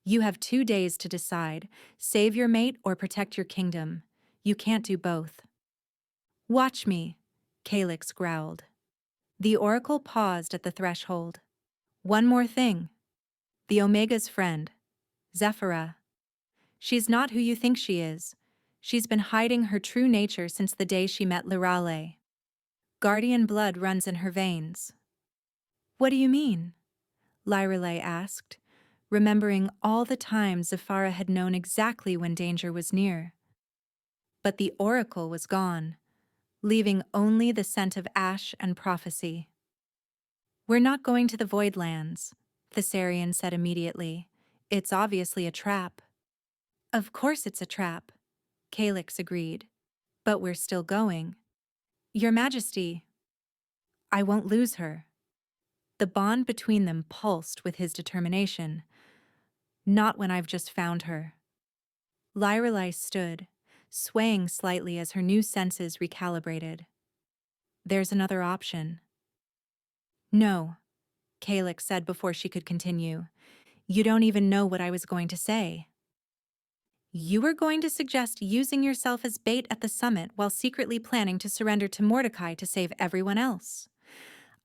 Speaker 1: "You have 2 days to decide, save your mate or protect your kingdom. You can't do both." "Watch me," Kaix growled. The oracle paused at the threshold. "One more thing. The Omega's friend, Zephyra. She's not who you think she is. She's been hiding her true nature since the day she met Lyralai. Guardian blood runs in her veins." "What do you mean?" Lyralai asked, remembering all the times Zephyra had known exactly when danger was near. But the oracle was gone, leaving only the scent of ash and prophecy. "We're not going to the Voidlands," Thessarian said immediately. "It's obviously a trap." "Of course it's a trap," Kaix agreed. "But we're still going." Your Majesty, I won't lose her. The bond between them pulsed with his determination. Not when I've just found her. Lyrelei stood, swaying slightly as her new senses recalibrated. There's another option. No, Kaix said before she could continue. You don't even know what I was going to say. You were going to suggest using yourself as bait at the summit while secretly planning to surrender to Mordecai to save everyone else.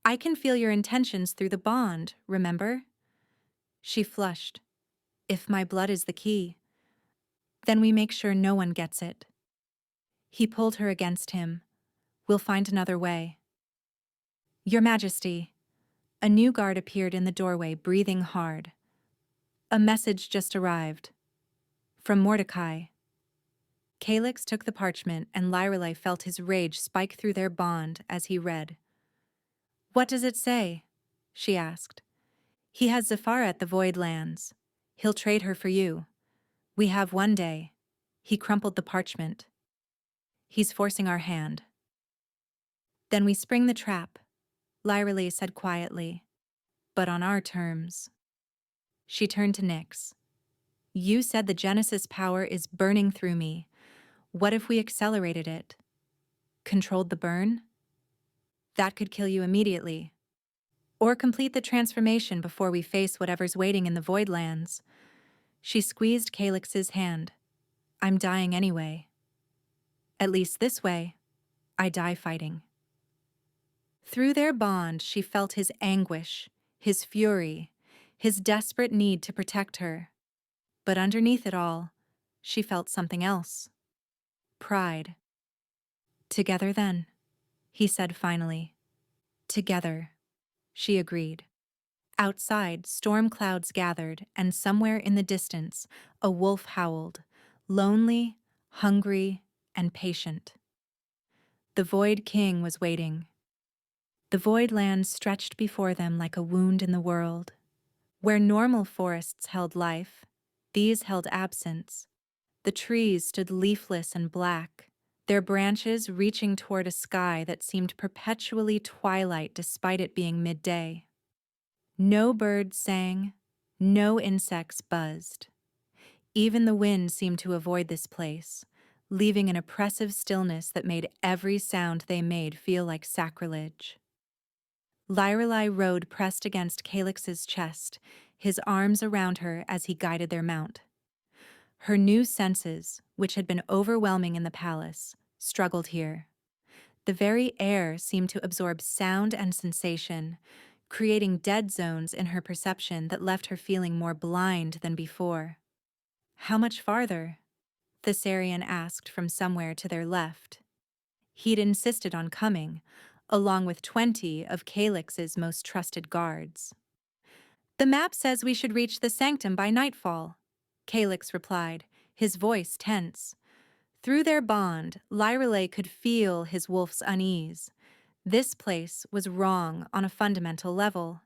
Speaker 1: I can feel your intentions through the bond, remember? She flushed. If my blood is the key, then we make sure no one gets it. He pulled her against him. We'll find another way. Your Majesty. A new guard appeared in the doorway, breathing hard. A message just arrived. From Mordecai. Kaix took the parchment, and Lyrelei felt his rage spike through their bond as he read. What does it say? She asked. He has Zafara at the Void Lands. He'll trade her for you. We have one day. He crumpled the parchment. He's forcing our hand. Then we spring the trap, Lyrelei said quietly. But on our terms. She turned to Nyx. You said the Genesis power is burning through me. What if we accelerated it? Controlled the burn? That could kill you immediately. Or complete the transformation before we face whatever's waiting in the Void Lands. She squeezed Kaix's hand. I'm dying anyway. At least this way, I die fighting. Through their bond, she felt his anguish, his fury, his desperate need to protect her. But underneath it all, she felt something else. Pride. Together then, he said finally. Together, she agreed. Outside, storm clouds gathered, and somewhere in the distance, a wolf howled, lonely, hungry, and patient. The Void King was waiting. The Void Land stretched before them like a wound in the world. Where normal forests held life, these held absence. The trees stood leafless and black, their branches reaching toward a sky that seemed perpetually twilight despite it being midday. No birds sang, no insects buzzed. Even the wind seemed to avoid this place, leaving an oppressive stillness that made every sound they made feel like sacrilege. Lyrelei rode pressed against Kaix's chest, his arms around her as he guided their mount. Her new senses, which had been overwhelming in the palace, struggled here. The very air seemed to absorb sound and sensation, creating dead zones in her perception that left her feeling more blind than before. How much farther? Thessarian asked from somewhere to their left. He'd insisted on coming, along with 20 of Kaix's most trusted guards. The map says we should reach the sanctum by nightfall, Kaix replied, his voice tense. Through their bond, Lyrelei could feel his wolf's unease. This place was wrong on a fundamental level.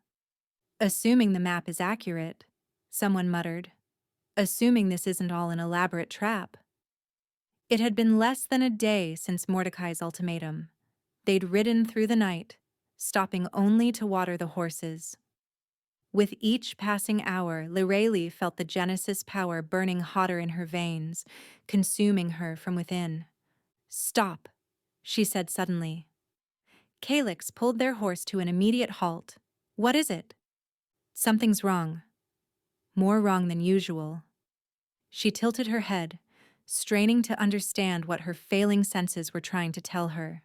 Speaker 1: Assuming the map is accurate, someone muttered. Assuming this isn't all an elaborate trap. It had been less than a day since Mordecai's ultimatum. They'd ridden through the night, stopping only to water the horses. With each passing hour, Lyrelei felt the Genesis power burning hotter in her veins, consuming her from within. Stop, she said suddenly. Kaix pulled their horse to an immediate halt. What is it? Something's wrong. More wrong than usual. She tilted her head, straining to understand what her failing senses were trying to tell her.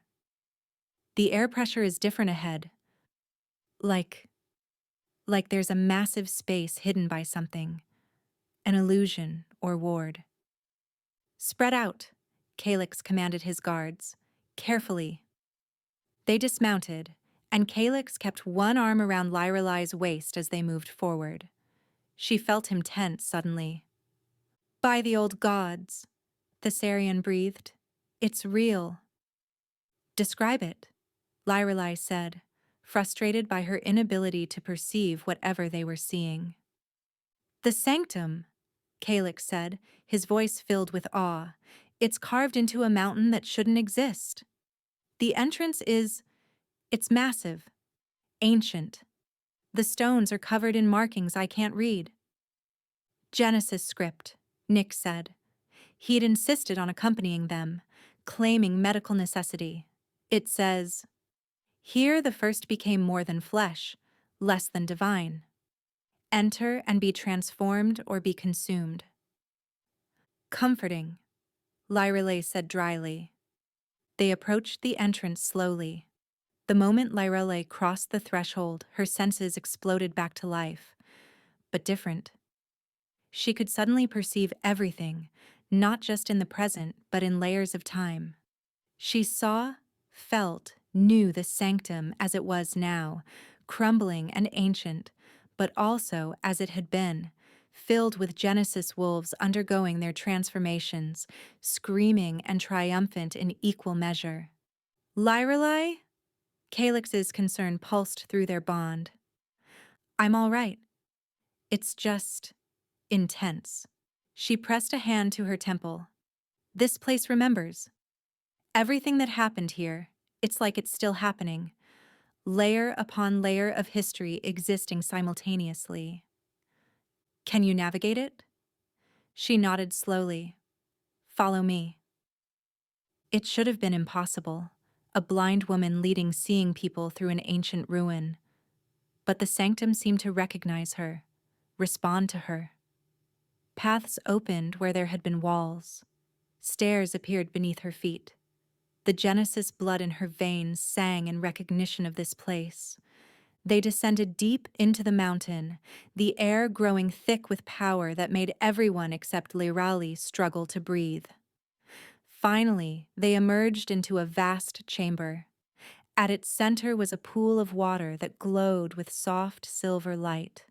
Speaker 1: The air pressure is different ahead. Like there's a massive space hidden by something. An illusion or ward. Spread out, Kaix commanded his guards. Carefully. They dismounted, and Kaix kept one arm around Lyrelei's waist as they moved forward. She felt him tense suddenly. By the old gods, Thessarian breathed. It's real. Describe it, Lyrelei said, frustrated by her inability to perceive whatever they were seeing. The sanctum, Kaix said, his voice filled with awe. It's carved into a mountain that shouldn't exist. The entrance it's massive, ancient. The stones are covered in markings I can't read. Genesis script, Nick said. He'd insisted on accompanying them, claiming medical necessity. It says, "Here the first became more than flesh, less than divine. Enter and be transformed or be consumed." Comforting, Lyrelay said dryly. They approached the entrance slowly. The moment Lyrelay crossed the threshold, her senses exploded back to life, but different. She could suddenly perceive everything, not just in the present, but in layers of time. She saw, felt, knew the sanctum as it was now, crumbling and ancient, but also as it had been, filled with Genesis wolves undergoing their transformations, screaming and triumphant in equal measure. Lyrelai? Calyx's concern pulsed through their bond. I'm all right. It's just intense. She pressed a hand to her temple. This place remembers. Everything that happened here, it's like it's still happening. Layer upon layer of history existing simultaneously. Can you navigate it? She nodded slowly. Follow me. It should have been impossible. A blind woman leading seeing people through an ancient ruin. But the sanctum seemed to recognize her, respond to her. Paths opened where there had been walls. Stairs appeared beneath her feet. The Genesis blood in her veins sang in recognition of this place. They descended deep into the mountain, the air growing thick with power that made everyone except Lyrali struggle to breathe. Finally, they emerged into a vast chamber. At its center was a pool of water that glowed with soft silver light.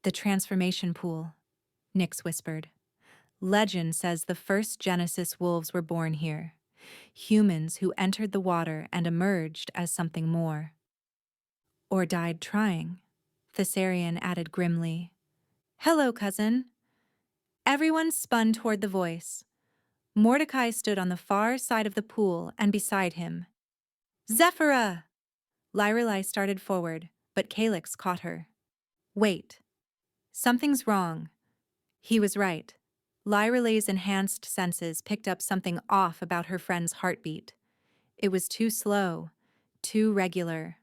Speaker 1: The transformation pool, Nyx whispered. Legend says the first Genesis wolves were born here. Humans who entered the water and emerged as something more. Or died trying, Thessarian added grimly. Hello, cousin. Everyone spun toward the voice. Mordecai stood on the far side of the pool and beside him. Zephyrah! Lyrelai started forward, but Calyx caught her. Wait. Something's wrong. He was right. Lyrelay's enhanced senses picked up something off about her friend's heartbeat. It was too slow, too regular,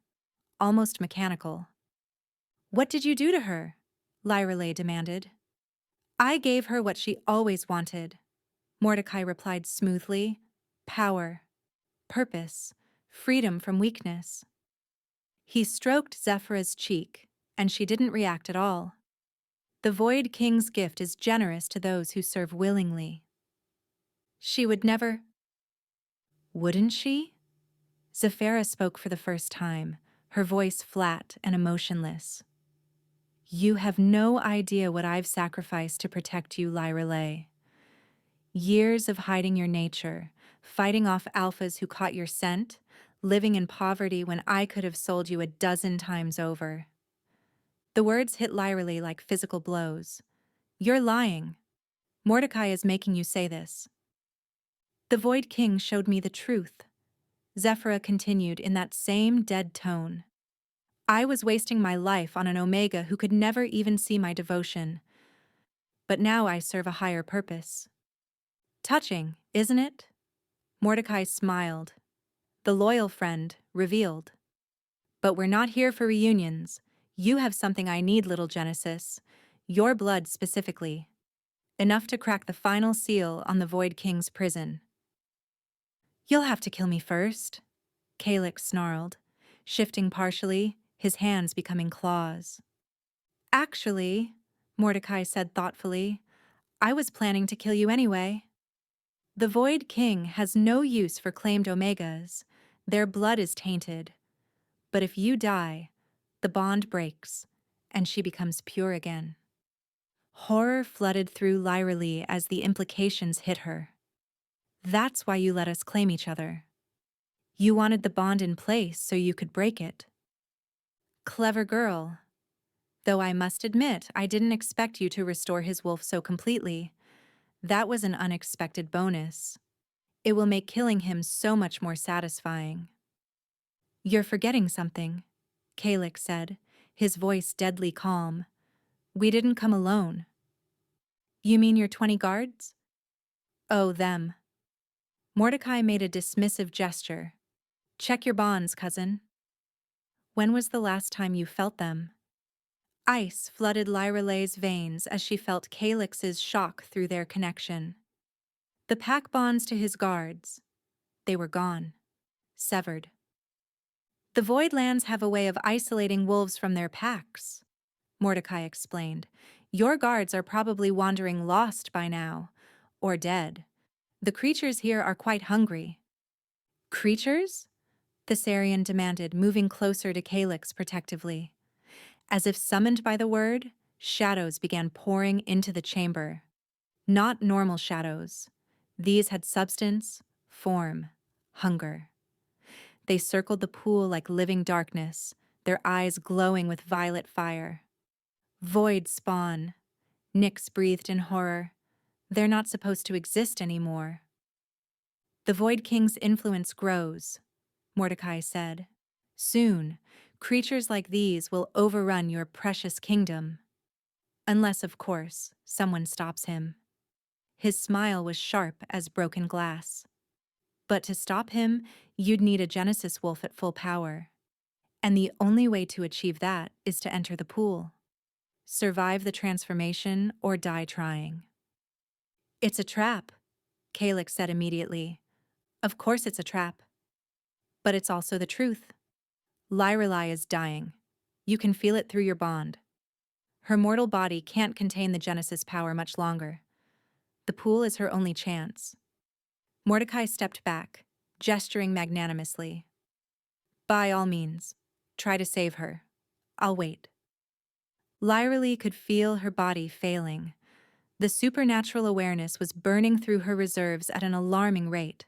Speaker 1: almost mechanical. What did you do to her? Lyrelay demanded. I gave her what she always wanted, Mordecai replied smoothly. Power, purpose, freedom from weakness. He stroked Zephyrah's cheek, and she didn't react at all. The Void King's gift is generous to those who serve willingly. She would never... Wouldn't she? Zephyrah spoke for the first time, her voice flat and emotionless. You have no idea what I've sacrificed to protect you, Lyrelay. Years of hiding your nature, fighting off alphas who caught your scent, living in poverty when I could have sold you 12 times over. The words hit Lyrelay like physical blows. You're lying. Mordecai is making you say this. The Void King showed me the truth. Zephyrah continued in that same dead tone. I was wasting my life on an Omega who could never even see my devotion. But now I serve a higher purpose. Touching, isn't it? Mordecai smiled. The loyal friend revealed. But we're not here for reunions. You have something I need, little Genesis. Your blood specifically. Enough to crack the final seal on the Void King's prison. You'll have to kill me first, Calyx snarled, shifting partially, his hands becoming claws. Actually, Mordecai said thoughtfully, I was planning to kill you anyway. The Void King has no use for claimed Omegas. Their blood is tainted. But if you die, the bond breaks, and she becomes pure again. Horror flooded through Lyrelay as the implications hit her. That's why you let us claim each other. You wanted the bond in place so you could break it. Clever girl. Though I must admit, I didn't expect you to restore his wolf so completely. That was an unexpected bonus. It will make killing him so much more satisfying. You're forgetting something, Kaix said, his voice deadly calm. We didn't come alone. You mean your 20 guards? Oh, them. Mordecai made a dismissive gesture. Check your bonds, cousin. When was the last time you felt them? Ice flooded Lyrale's veins as she felt Kaix's shock through their connection. The pack bonds to his guards. They were gone. Severed. The Voidlands have a way of isolating wolves from their packs, Mordecai explained. Your guards are probably wandering lost by now. Or dead. The creatures here are quite hungry. Creatures? Thessarian demanded, moving closer to Kaix protectively. As if summoned by the word, shadows began pouring into the chamber. Not normal shadows. These had substance, form, hunger. They circled the pool like living darkness, their eyes glowing with violet fire. Void spawn. Nyx breathed in horror. They're not supposed to exist anymore. The Void King's influence grows, Mordecai said. Soon, creatures like these will overrun your precious kingdom. Unless, of course, someone stops him. His smile was sharp as broken glass. But to stop him, you'd need a Genesis wolf at full power. And the only way to achieve that is to enter the pool. Survive the transformation or die trying. It's a trap, Kaix said immediately. Of course it's a trap. But it's also the truth. Lyrelai is dying. You can feel it through your bond. Her mortal body can't contain the Genesis power much longer. The pool is her only chance. Mordecai stepped back, gesturing magnanimously. By all means, try to save her. I'll wait. Lyrelai could feel her body failing. The supernatural awareness was burning through her reserves at an alarming rate.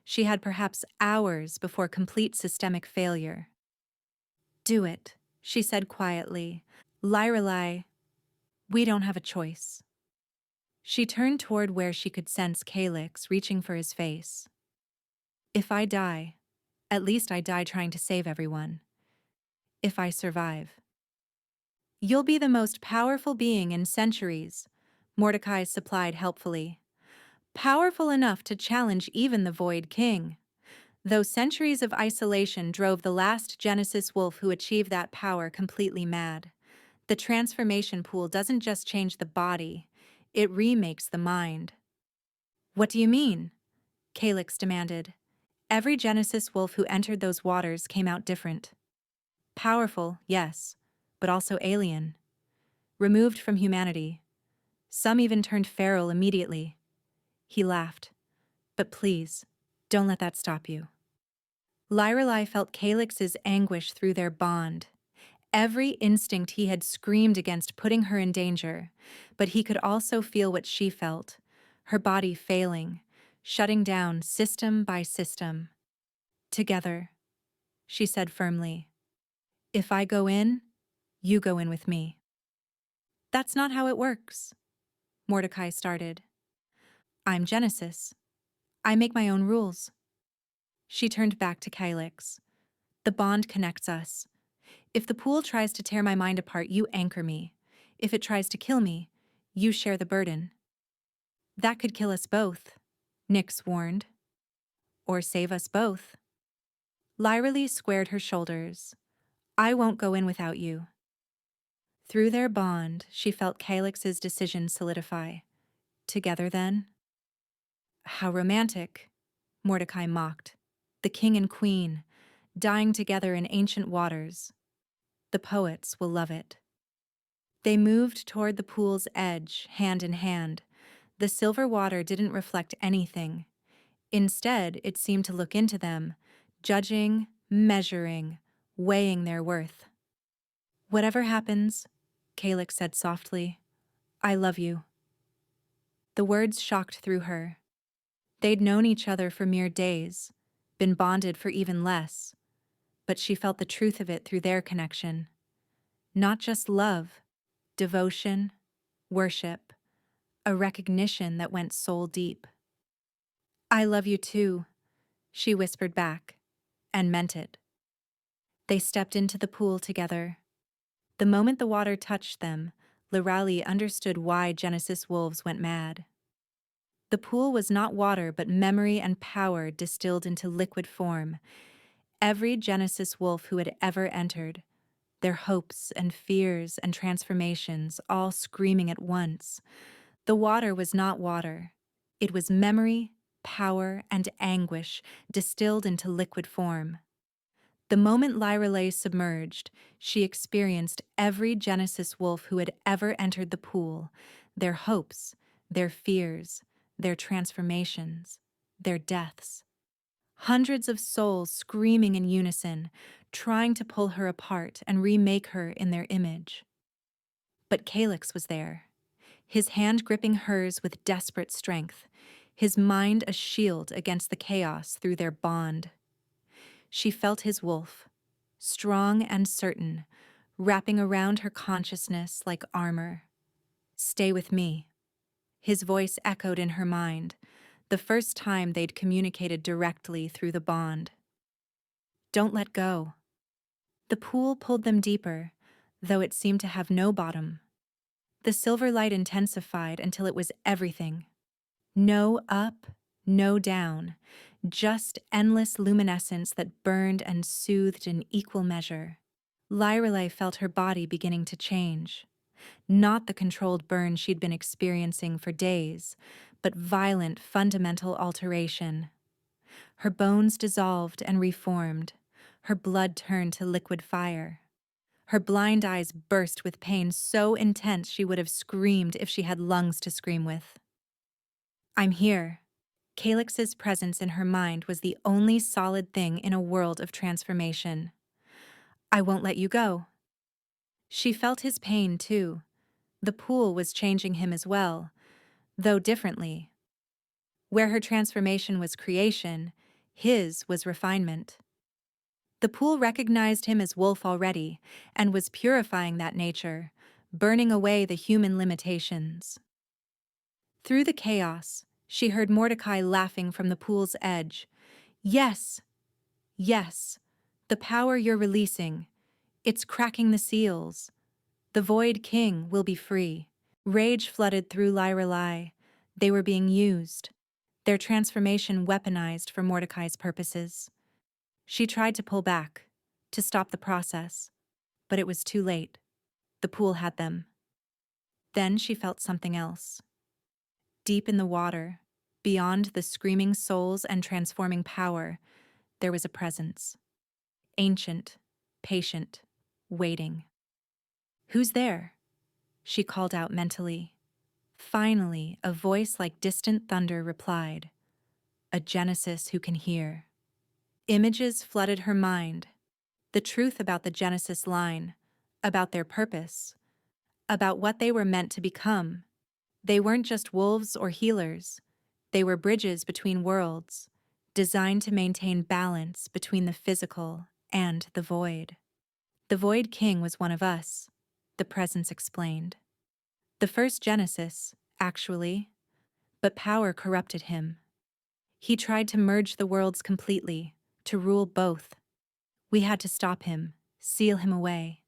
Speaker 1: She had perhaps hours before complete systemic failure. Do it, she said quietly. Lyrelai, we don't have a choice. She turned toward where she could sense Kaix reaching for his face. If I die, at least I die trying to save everyone. If I survive. You'll be the most powerful being in centuries, Mordecai supplied helpfully. Powerful enough to challenge even the Void King. Though centuries of isolation drove the last Genesis wolf who achieved that power completely mad. The transformation pool doesn't just change the body, it remakes the mind. What do you mean? Kaix demanded. Every Genesis wolf who entered those waters came out different. Powerful, yes, but also alien. Removed from humanity. Some even turned feral immediately. He laughed. But please, don't let that stop you. Lyrelai felt Kaix's anguish through their bond. Every instinct he had screamed against putting her in danger, but he could also feel what she felt, her body failing, shutting down system by system. Together, she said firmly. If I go in, you go in with me. That's not how it works, Mordecai started. I'm Genesis. I make my own rules. She turned back to Kaix. The bond connects us. If the pool tries to tear my mind apart, you anchor me. If it tries to kill me, you share the burden. That could kill us both, Nyx warned. Or save us both. Lyrelai squared her shoulders. I won't go in without you. Through their bond, she felt Kaix's decision solidify. Together then? How romantic, Mordecai mocked. The king and queen, dying together in ancient waters. The poets will love it. They moved toward the pool's edge, hand in hand. The silver water didn't reflect anything. Instead, it seemed to look into them, judging, measuring, weighing their worth. Whatever happens, Kaix said softly, I love you. The words shocked through her. They'd known each other for mere days, been bonded for even less, but she felt the truth of it through their connection. Not just love, devotion, worship, a recognition that went soul deep. I love you too, she whispered back, and meant it. They stepped into the pool together. The moment the water touched them, Lorali understood why Genesis wolves went mad. The pool was not water but memory and power distilled into liquid form. Every Genesis wolf who had ever entered, their hopes and fears and transformations all screaming at once. The water was not water. It was memory, power, and anguish distilled into liquid form. The moment Lyra lay submerged, she experienced every Genesis wolf who had ever entered the pool, their hopes, their fears, their transformations, their deaths. Hundreds of souls screaming in unison, trying to pull her apart and remake her in their image. But Kaix was there, his hand gripping hers with desperate strength, his mind a shield against the chaos through their bond. She felt his wolf, strong and certain, wrapping around her consciousness like armor. Stay with me. His voice echoed in her mind, the first time they'd communicated directly through the bond. Don't let go. The pool pulled them deeper, though it seemed to have no bottom. The silver light intensified until it was everything. No up, no down, just endless luminescence that burned and soothed in equal measure. Lyrelei felt her body beginning to change. Not the controlled burn she'd been experiencing for days, but violent, fundamental alteration. Her bones dissolved and reformed. Her blood turned to liquid fire. Her blind eyes burst with pain so intense she would have screamed if she had lungs to scream with. I'm here. Kaix's presence in her mind was the only solid thing in a world of transformation. I won't let you go. She felt his pain, too. The pool was changing him as well, though differently. Where her transformation was creation, his was refinement. The pool recognized him as wolf already and was purifying that nature, burning away the human limitations. Through the chaos, she heard Mordecai laughing from the pool's edge. Yes, yes, the power you're releasing. It's cracking the seals. The Void King will be free. Rage flooded through Lyrelei. They were being used, their transformation weaponized for Mordecai's purposes. She tried to pull back, to stop the process, but it was too late. The pool had them. Then she felt something else. Deep in the water, beyond the screaming souls and transforming power, there was a presence. Ancient, patient, waiting. Who's there? She called out mentally. Finally, a voice like distant thunder replied. A Genesis who can hear. Images flooded her mind. The truth about the Genesis line, about their purpose, about what they were meant to become. They weren't just wolves or healers. They were bridges between worlds, designed to maintain balance between the physical and the void. The Void King was one of us, the presence explained. The first Genesis, actually, but power corrupted him. He tried to merge the worlds completely, to rule both. We had to stop him, seal him away.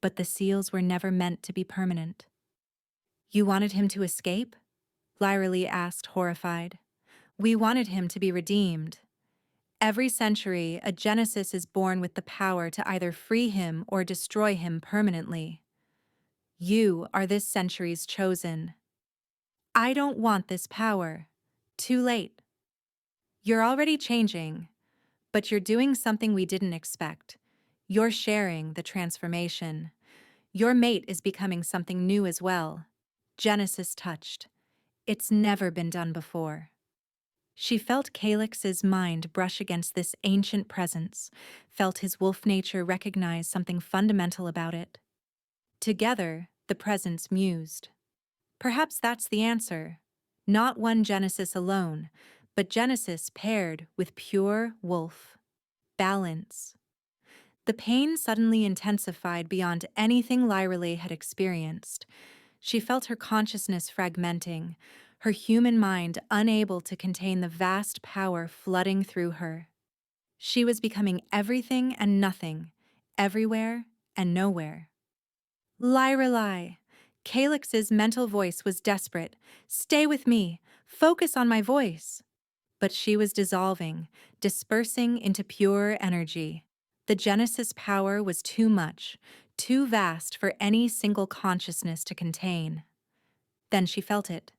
Speaker 1: But the seals were never meant to be permanent. You wanted him to escape? Lyra Lee asked, horrified. We wanted him to be redeemed. Every century, a Genesis is born with the power to either free him or destroy him permanently. You are this century's chosen. I don't want this power. Too late. You're already changing, but you're doing something we didn't expect. You're sharing the transformation. Your mate is becoming something new as well. Genesis touched. It's never been done before. She felt Kaix's mind brush against this ancient presence, felt his wolf nature recognize something fundamental about it. Together, the presence mused. Perhaps that's the answer. Not one Genesis alone, but Genesis paired with pure wolf. Balance. The pain suddenly intensified beyond anything Lyrelei had experienced. She felt her consciousness fragmenting, her human mind unable to contain the vast power flooding through her. She was becoming everything and nothing, everywhere and nowhere. Lyrelai! Calyx's mental voice was desperate. Stay with me. Focus on my voice. But she was dissolving, dispersing into pure energy. The Genesis power was too much, too vast for any single consciousness to contain. Then she felt it.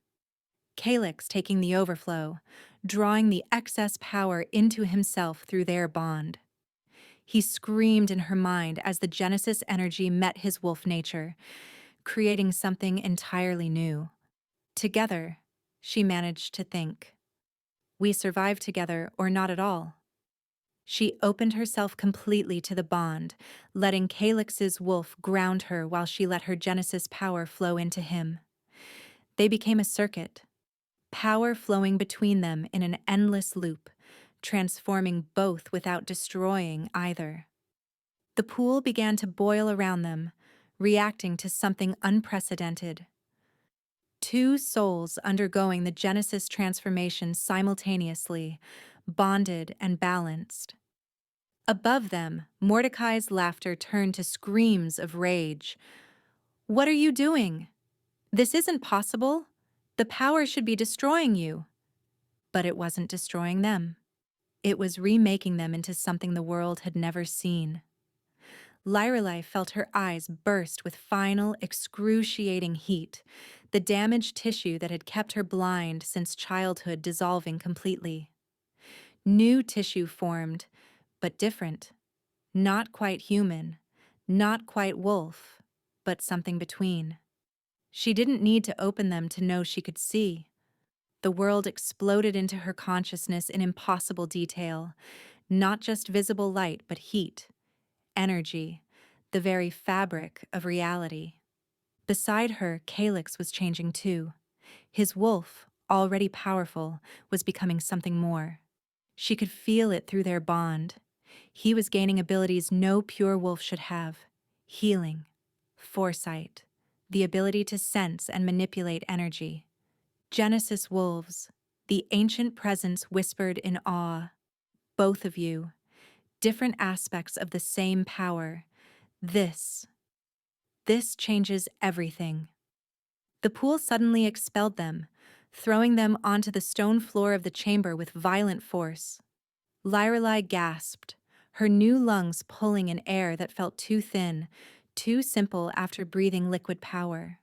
Speaker 1: Kaix taking the overflow, drawing the excess power into himself through their bond. He screamed in her mind as the Genesis energy met his wolf nature, creating something entirely new. Together, she managed to think. We survive together or not at all. She opened herself completely to the bond, letting Calyx's wolf ground her while she let her Genesis power flow into him. They became a circuit, power flowing between them in an endless loop, transforming both without destroying either. The pool began to boil around them, reacting to something unprecedented. Two souls undergoing the Genesis transformation simultaneously, bonded and balanced. Above them, Mordecai's laughter turned to screams of rage. What are you doing? This isn't possible. The power should be destroying you. But it wasn't destroying them. It was remaking them into something the world had never seen. Lyrelai felt her eyes burst with final, excruciating heat, the damaged tissue that had kept her blind since childhood dissolving completely. New tissue formed, but different. Not quite human, not quite wolf, but something between. She didn't need to open them to know she could see. The world exploded into her consciousness in impossible detail, not just visible light, but heat, energy, the very fabric of reality. Beside her, Kaix was changing too. His wolf, already powerful, was becoming something more. She could feel it through their bond. He was gaining abilities no pure wolf should have: healing, foresight, the ability to sense and manipulate energy. Genesis wolves, the ancient presence whispered in awe. Both of you, different aspects of the same power. This changes everything. The pool suddenly expelled them, throwing them onto the stone floor of the chamber with violent force. Lyrelai gasped, her new lungs pulling in air that felt too thin, too simple after breathing liquid power.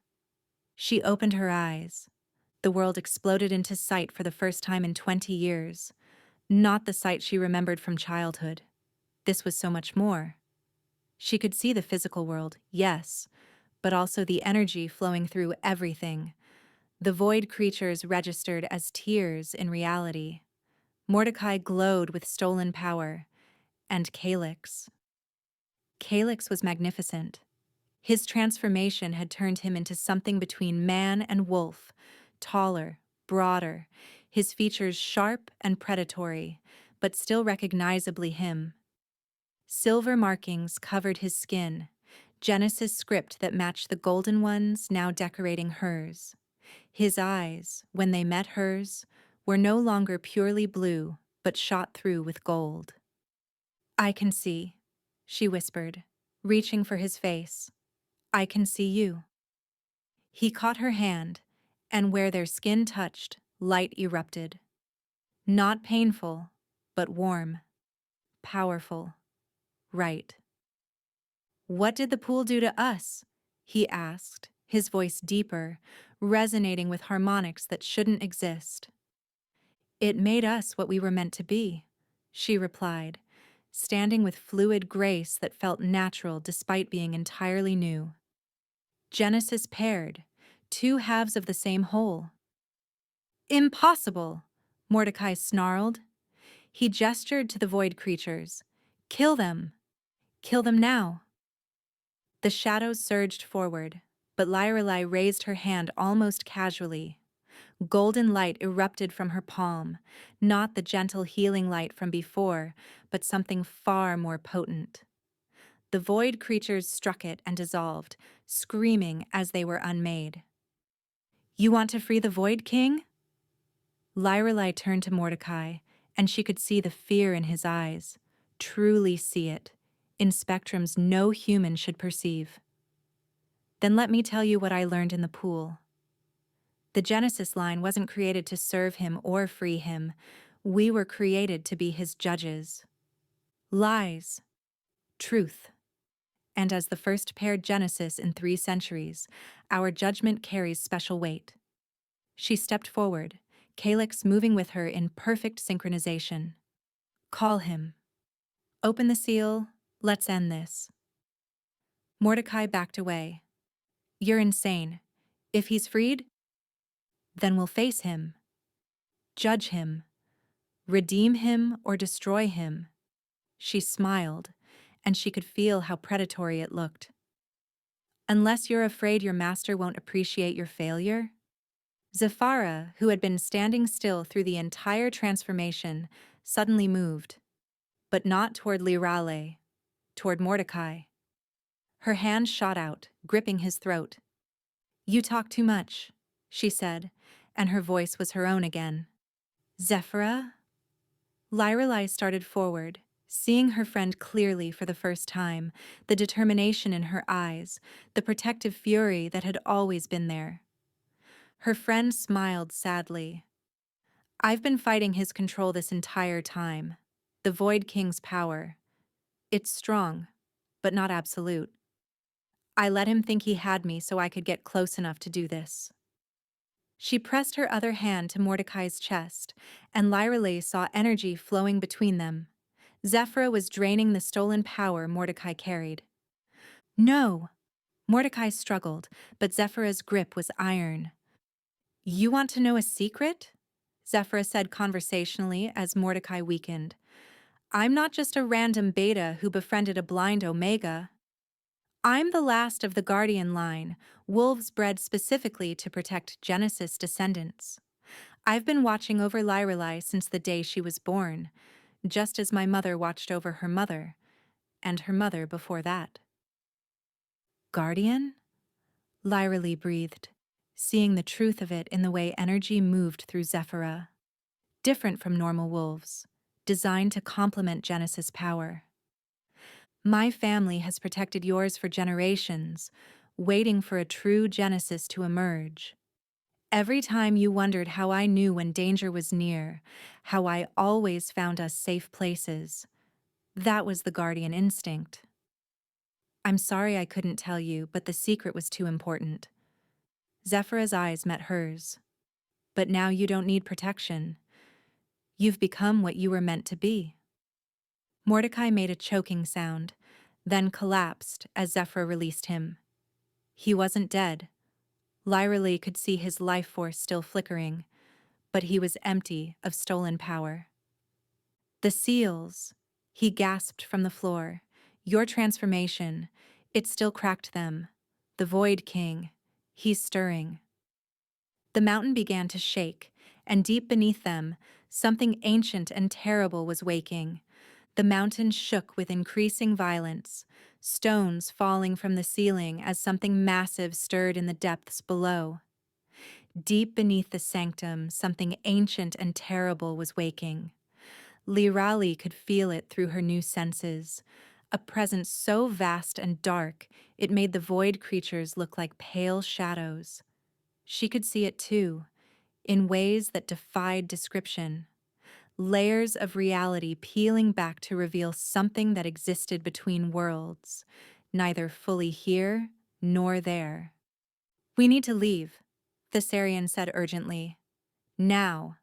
Speaker 1: She opened her eyes. The world exploded into sight for the first time in 20 years. Not the sight she remembered from childhood. This was so much more. She could see the physical world, yes, but also the energy flowing through everything. The void creatures registered as tears in reality. Mordecai glowed with stolen power. And Kaix. Kaix was magnificent. His transformation had turned him into something between man and wolf, taller, broader, his features sharp and predatory, but still recognizably him. Silver markings covered his skin, Genesis script that matched the golden ones now decorating hers. His eyes, when they met hers, were no longer purely blue, but shot through with gold. I can see, she whispered, reaching for his face. I can see you. He caught her hand, and where their skin touched, light erupted. Not painful, but warm, powerful, right. What did the pool do to us? He asked, his voice deeper, resonating with harmonics that shouldn't exist. It made us what we were meant to be, she replied, standing with fluid grace that felt natural despite being entirely new. Genesis paired, two halves of the same whole. Impossible, Mordecai snarled. He gestured to the void creatures. Kill them. Kill them now. The shadows surged forward, but Lyrelai raised her hand almost casually. Golden light erupted from her palm, not the gentle healing light from before, but something far more potent. The void creatures struck it and dissolved, screaming as they were unmade. You want to free the Void King? Lyrelei turned to Mordecai, and she could see the fear in his eyes. Truly see it, in spectrums no human should perceive. Then let me tell you what I learned in the pool. The Genesis line wasn't created to serve him or free him. We were created to be his judges. Lies. Truth. And as the first paired Genesis in 3 centuries, our judgment carries special weight. She stepped forward, Kaix moving with her in perfect synchronization. Call him. Open the seal, let's end this. Mordecai backed away. You're insane. If he's freed, then we'll face him. Judge him. Redeem him or destroy him. She smiled, and she could feel how predatory it looked. Unless you're afraid your master won't appreciate your failure? Zephara, who had been standing still through the entire transformation, suddenly moved. But not toward Lyrale, toward Mordecai. Her hand shot out, gripping his throat. You talk too much, she said, and her voice was her own again. Zephara? Lyrelei started forward, seeing her friend clearly for the first time, the determination in her eyes, the protective fury that had always been there. Her friend smiled sadly. I've been fighting his control this entire time. The Void King's power. It's strong, but not absolute. I let him think he had me so I could get close enough to do this. She pressed her other hand to Mordecai's chest, and Lyrelei saw energy flowing between them. Zephra was draining the stolen power Mordecai carried. No! Mordecai struggled, but Zephra's grip was iron. You want to know a secret? Zephra said conversationally as Mordecai weakened. I'm not just a random beta who befriended a blind Omega. I'm the last of the Guardian line, wolves bred specifically to protect Genesis descendants. I've been watching over Lyrelei since the day she was born, just as my mother watched over her mother, and her mother before that. Guardian? Lyrelei breathed, seeing the truth of it in the way energy moved through Zephira. Different from normal wolves, designed to complement Genesis' power. My family has protected yours for generations, waiting for a true Genesis to emerge. Every time you wondered how I knew when danger was near, how I always found us safe places, that was the guardian instinct. I'm sorry I couldn't tell you, but the secret was too important. Zephira's eyes met hers. But now you don't need protection. You've become what you were meant to be. Mordecai made a choking sound, then collapsed as Zephira released him. He wasn't dead. Lyrelei could see his life force still flickering, but he was empty of stolen power. The seals, he gasped from the floor. Your transformation, it still cracked them. The Void King, he's stirring. The mountain began to shake, and deep beneath them, something ancient and terrible was waking. The mountain shook with increasing violence, stones falling from the ceiling as something massive stirred in the depths below. Deep beneath the sanctum, something ancient and terrible was waking. Lyrali could feel it through her new senses, a presence so vast and dark it made the void creatures look like pale shadows. She could see it too, in ways that defied description. Layers of reality peeling back to reveal something that existed between worlds, neither fully here nor there. We need to leave, Thessarian said urgently. Now.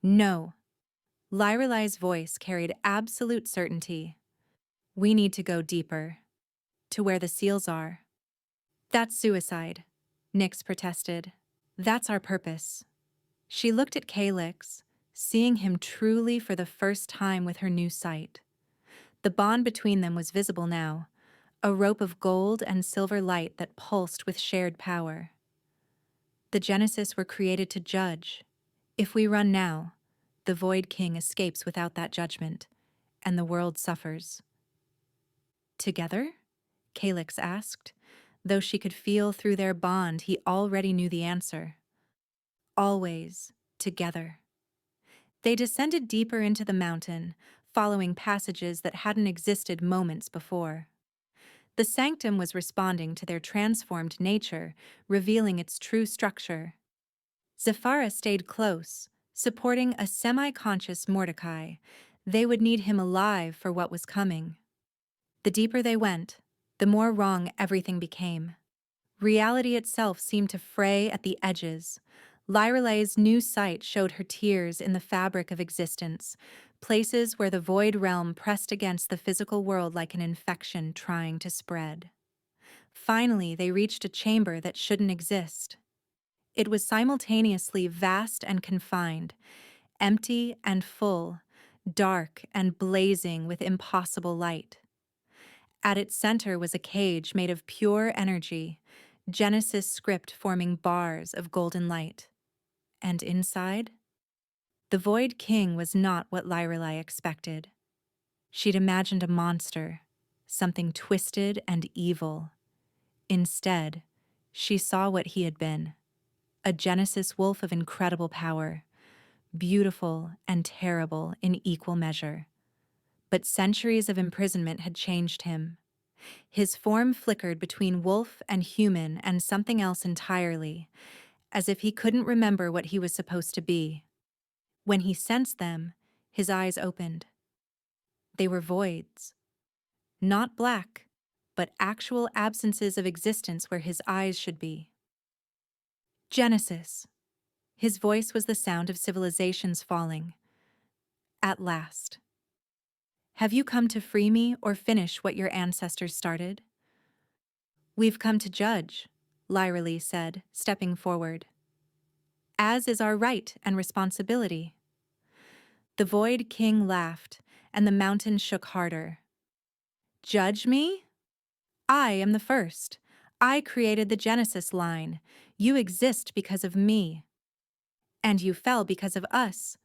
Speaker 1: No. Lyrelei's voice carried absolute certainty. We need to go deeper. To where the seals are. That's suicide, Nyx protested. That's our purpose. She looked at Kaix, seeing him truly for the first time with her new sight. The bond between them was visible now, a rope of gold and silver light that pulsed with shared power. The Genesis were created to judge. If we run now, the Void King escapes without that judgment, and the world suffers. Together? Kaix asked. Though she could feel through their bond, he already knew the answer. Always, together. They descended deeper into the mountain, following passages that hadn't existed moments before. The sanctum was responding to their transformed nature, revealing its true structure. Zephyra stayed close, supporting a semi-conscious Mordecai. They would need him alive for what was coming. The deeper they went, the more wrong everything became. Reality itself seemed to fray at the edges. Lyralei's new sight showed her tears in the fabric of existence, places where the void realm pressed against the physical world like an infection trying to spread. Finally, they reached a chamber that shouldn't exist. It was simultaneously vast and confined, empty and full, dark and blazing with impossible light. At its center was a cage made of pure energy, Genesis script forming bars of golden light. And inside? The Void King was not what Lyrelei expected. She'd imagined a monster, something twisted and evil. Instead, she saw what he had been, a Genesis wolf of incredible power, beautiful and terrible in equal measure. But centuries of imprisonment had changed him. His form flickered between wolf and human and something else entirely, as if he couldn't remember what he was supposed to be. When he sensed them, his eyes opened. They were voids. Not black, but actual absences of existence where his eyes should be. Genesis. His voice was the sound of civilizations falling. At last. Have you come to free me or finish what your ancestors started? We've come to judge, Lyrelei said, stepping forward. As is our right and responsibility. The Void King laughed, and the mountain shook harder. Judge me? I am the first. I created the Genesis line. You exist because of me. And you fell because of us,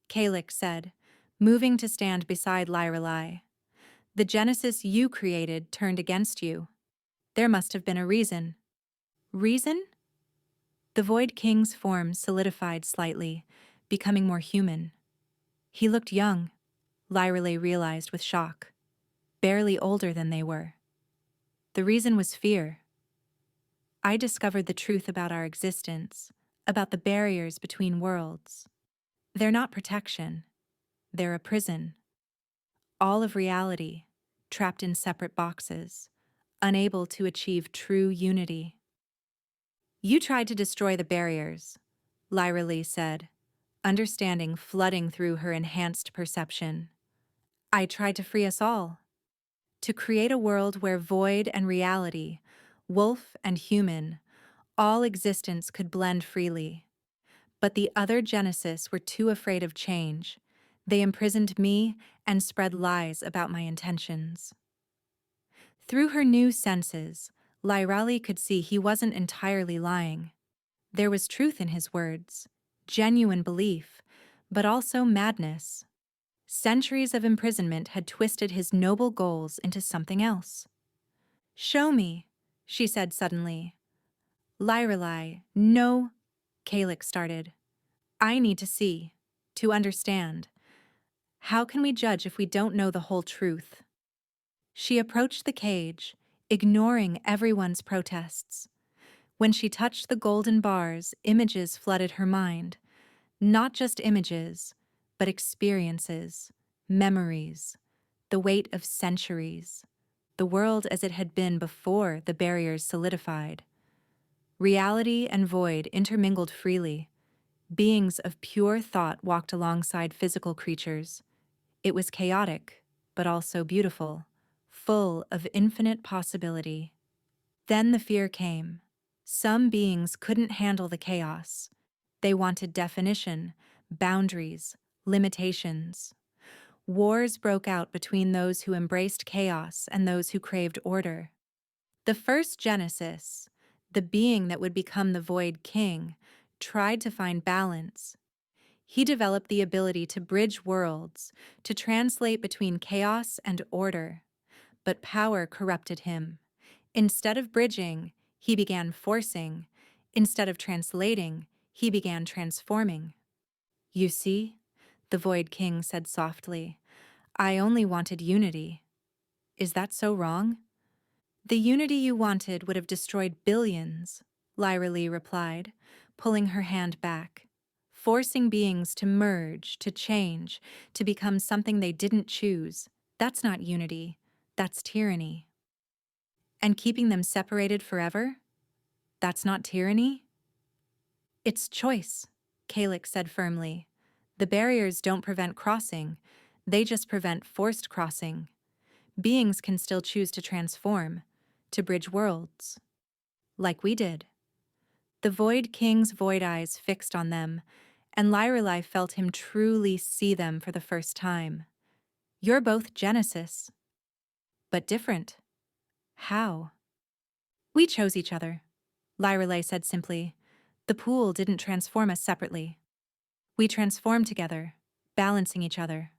Speaker 1: Kaix said, moving to stand beside Lyrelei. The Genesis you created turned against you. There must have been a reason. Reason? The Void King's form solidified slightly, becoming more human. He looked young, Lyrelei realized with shock, barely older than they were. The reason was fear. I discovered the truth about our existence, about the barriers between worlds. They're not protection. They're a prison. All of reality, trapped in separate boxes, unable to achieve true unity. You tried to destroy the barriers, Lyrelei said, understanding flooding through her enhanced perception. I tried to free us all. To create a world where void and reality, wolf and human, all existence could blend freely. But the other Genesis were too afraid of change. They imprisoned me and spread lies about my intentions. Through her new senses, Lyrelei could see he wasn't entirely lying. There was truth in his words, genuine belief, but also madness. Centuries of imprisonment had twisted his noble goals into something else. Show me, she said suddenly. Lyrelei, no, Kaix started. I need to see, to understand. How can we judge if we don't know the whole truth? She approached the cage, ignoring everyone's protests. When she touched the golden bars, images flooded her mind. Not just images, but experiences, memories, the weight of centuries, the world as it had been before the barriers solidified. Reality and void intermingled freely. Beings of pure thought walked alongside physical creatures. It was chaotic, but also beautiful, full of infinite possibility. Then the fear came. Some beings couldn't handle the chaos. They wanted definition, boundaries, limitations. Wars broke out between those who embraced chaos and those who craved order. The first Genesis, the being that would become the Void King, tried to find balance. He developed the ability to bridge worlds, to translate between chaos and order. But power corrupted him. Instead of bridging, he began forcing. Instead of translating, he began transforming. You see, the Void King said softly, I only wanted unity. Is that so wrong? The unity you wanted would have destroyed billions, Lyra Lee replied, pulling her hand back. Forcing beings to merge, to change, to become something they didn't choose. That's not unity. That's tyranny. And keeping them separated forever? That's not tyranny? It's choice, Kaix said firmly. The barriers don't prevent crossing. They just prevent forced crossing. Beings can still choose to transform, to bridge worlds. Like we did. The Void King's void eyes fixed on them, and Lyrelai felt him truly see them for the first time. You're both Genesis. But different. How? We chose each other, Lyrelai said simply. The pool didn't transform us separately. We transformed together, balancing each other.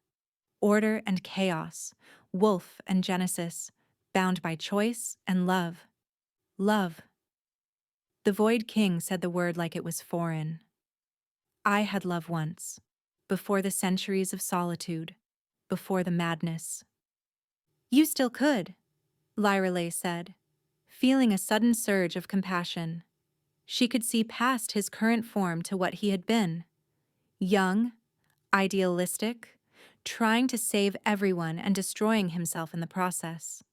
Speaker 1: Order and chaos, Wolf and Genesis, bound by choice and love. Love. The Void King said the word like it was foreign. I had love once, before the centuries of solitude, before the madness. You still could, Lyrelai said, feeling a sudden surge of compassion. She could see past his current form to what he had been. Young, idealistic, trying to save everyone and destroying himself in the process.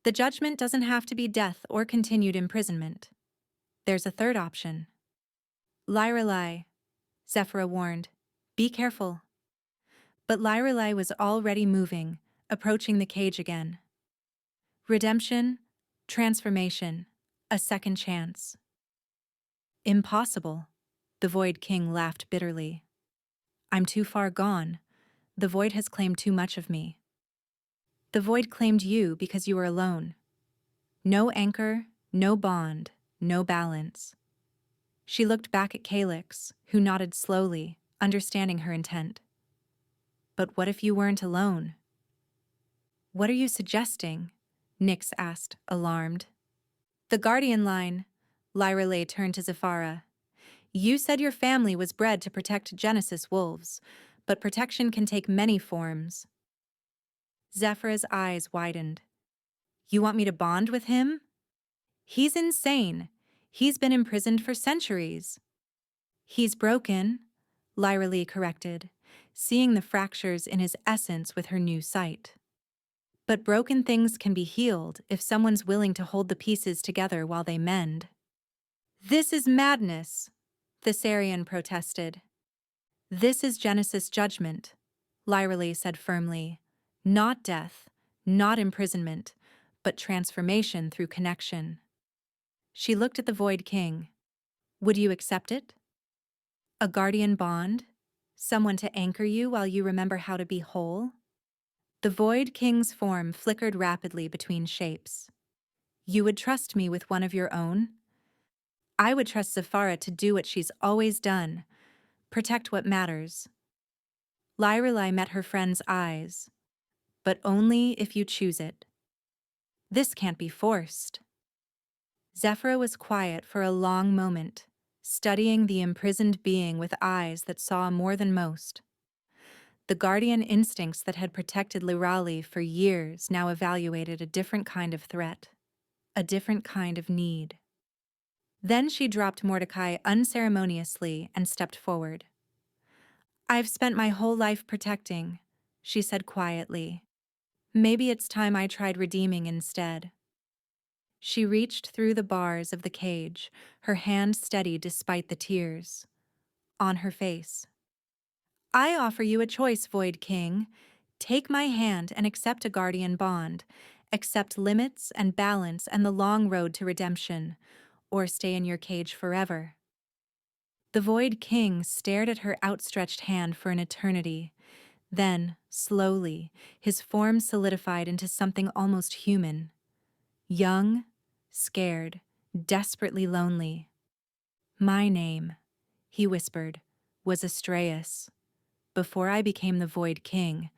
Speaker 1: The judgment doesn't have to be death or continued imprisonment. There's a third option. Lyrelai, Zephyra warned, be careful. But Lyrelai was already moving, approaching the cage again. Redemption, transformation, a second chance. Impossible, the Void King laughed bitterly. I'm too far gone. The Void has claimed too much of me. The Void claimed you because you were alone. No anchor, no bond, no balance. She looked back at Kaix, who nodded slowly, understanding her intent. But what if you weren't alone? What are you suggesting? Nyx asked, alarmed. The Guardian line, Lyrelai turned to Zephyra. You said your family was bred to protect Genesis wolves, but protection can take many forms. Zephyra's eyes widened. You want me to bond with him? He's insane. He's been imprisoned for centuries. He's broken, Lyrelai corrected, seeing the fractures in his essence with her new sight. But broken things can be healed if someone's willing to hold the pieces together while they mend. This is madness, Thessarian protested. This is Genesis' judgment, Lyrelai said firmly. Not death, not imprisonment, but transformation through connection. She looked at the Void King. Would you accept it? A guardian bond? Someone to anchor you while you remember how to be whole? The Void King's form flickered rapidly between shapes. You would trust me with one of your own? I would trust Zephyra to do what she's always done, protect what matters. Lyrelai met her friend's eyes, but only if you choose it. This can't be forced. Zephyra was quiet for a long moment, studying the imprisoned being with eyes that saw more than most. The guardian instincts that had protected Lyrali for years now evaluated a different kind of threat, a different kind of need. Then she dropped Mordecai unceremoniously and stepped forward. I've spent my whole life protecting, she said quietly. Maybe it's time I tried redeeming instead. She reached through the bars of the cage, her hand steady despite the tears. On her face. I offer you a choice, Void King. Take my hand and accept a guardian bond. Accept limits and balance and the long road to redemption, or stay in your cage forever. The Void King stared at her outstretched hand for an eternity. Then, slowly, his form solidified into something almost human. Young, scared, desperately lonely. My name, he whispered, was Estraas. Before I became the Void King,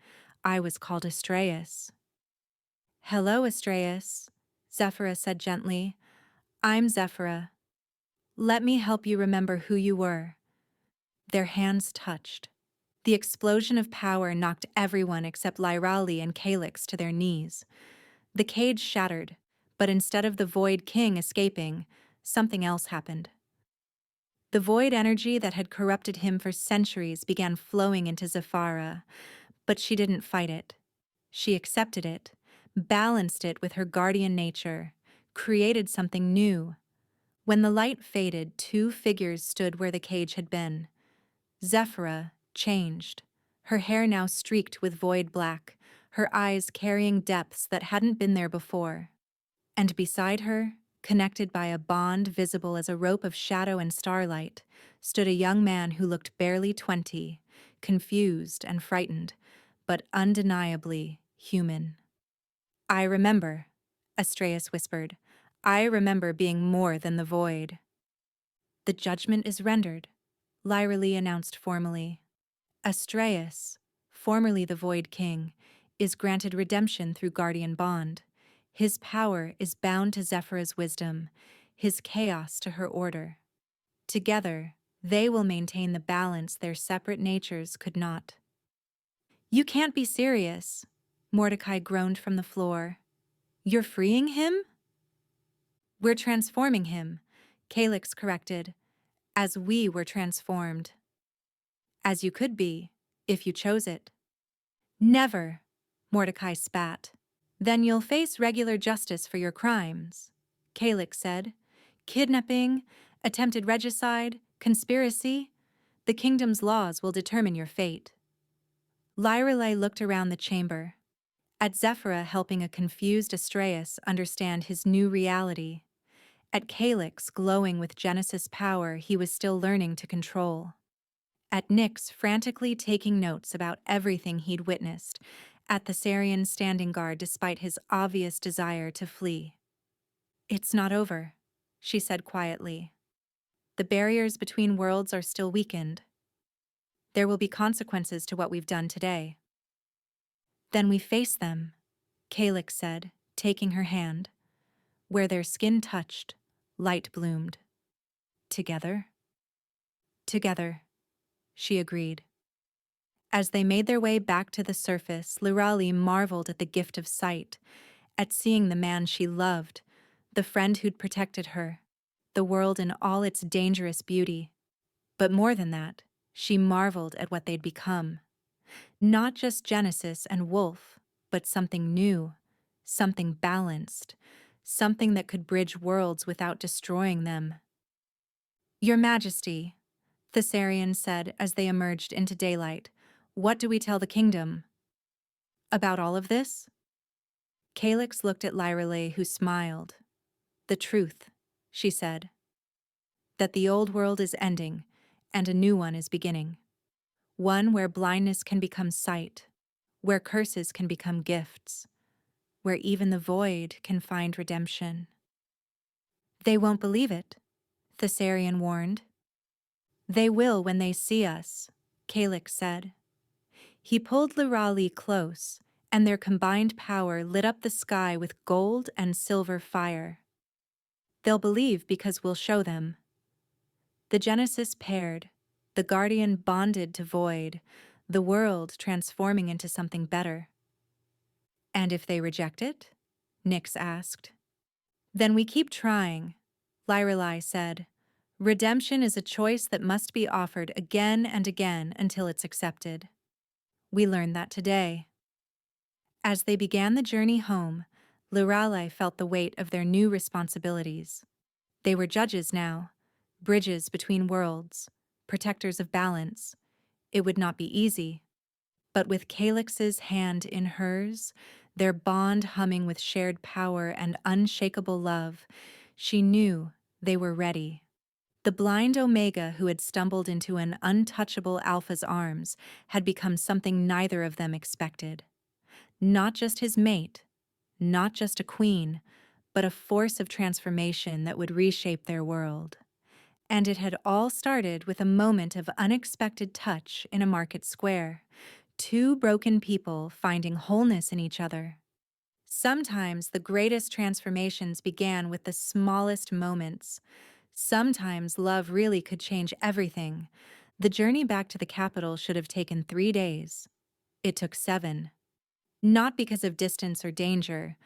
Speaker 1: I was called Estraas. Hello, Estraas, Zephyra said gently. I'm Zephyra. Let me help you remember who you were. Their hands touched, The explosion of power knocked everyone except Lyrali and Kaix to their knees. The cage shattered, but instead of the Void King escaping, something else happened. The void energy that had corrupted him for centuries began flowing into Zafara, but she didn't fight it. She accepted it, balanced it with her guardian nature, created something new. When the light faded, two figures stood where the cage had been. Zephyra changed, her hair now streaked with void black, her eyes carrying depths that hadn't been there before. And beside her, connected by a bond visible as a rope of shadow and starlight, stood a young man who looked barely 20, confused and frightened, but undeniably human. "I remember," Estraas whispered. "I remember being more than the void." "The judgment is rendered," Lyrali announced formally. "Estraas, formerly the Void King, is granted redemption through guardian bond. His power is bound to Zephyra's wisdom, his chaos to her order. Together, they will maintain the balance their separate natures could not." "You can't be serious," Mordecai groaned from the floor. "You're freeing him?" "We're transforming him," Kaix corrected, "as we were transformed." "As you could be, if you chose it." "Never," Mordecai spat. "Then you'll face regular justice for your crimes," Kaix said. "Kidnapping, attempted regicide, conspiracy. The kingdom's laws will determine your fate." Lyrelei looked around the chamber, at Zephyra helping a confused Estraas understand his new reality, at Kaix glowing with Genesis power he was still learning to control, at Nyx frantically taking notes about everything he'd witnessed, at the Thessarian standing guard despite his obvious desire to flee. "It's not over," she said quietly. "The barriers between worlds are still weakened. There will be consequences to what we've done today." "Then we face them," Kaix said, taking her hand. Where their skin touched, light bloomed. "Together?" "Together," she agreed. As they made their way back to the surface, Lyrali marveled at the gift of sight, at seeing the man she loved, the friend who'd protected her, the world in all its dangerous beauty. But more than that, she marveled at what they'd become. Not just Genesis and Wolf, but something new, something balanced, something that could bridge worlds without destroying them. "Your Majesty," Thessarian said as they emerged into daylight, "what do we tell the kingdom?" "About all of this?" Kaix looked at Lyrelei, who smiled. "The truth," she said. "That the old world is ending, and a new one is beginning. One where blindness can become sight, where curses can become gifts, where even the void can find redemption." "They won't believe it," Thessarian warned. "They will when they see us," Kaix said. He pulled Lyrali close, and their combined power lit up the sky with gold and silver fire. "They'll believe because we'll show them." The Genesis paired, the Guardian bonded to Void, the world transforming into something better. "And if they reject it?" Nyx asked. "Then we keep trying," Lyrelei said. "Redemption is a choice that must be offered again and again until it's accepted." We learned that today. As they began the journey home, Lyrali felt the weight of their new responsibilities. They were judges now, bridges between worlds, protectors of balance. It would not be easy. But with Kaix's hand in hers, their bond humming with shared power and unshakable love, she knew they were ready. The blind Omega who had stumbled into an untouchable Alpha's arms had become something neither of them expected. Not just his mate, not just a queen, but a force of transformation that would reshape their world. And it had all started with a moment of unexpected touch in a market square. Two broken people finding wholeness in each other. Sometimes the greatest transformations began with the smallest moments. Sometimes love really could change everything. The journey back to the capital should have taken 3 days. It took 7. Not because of distance or danger,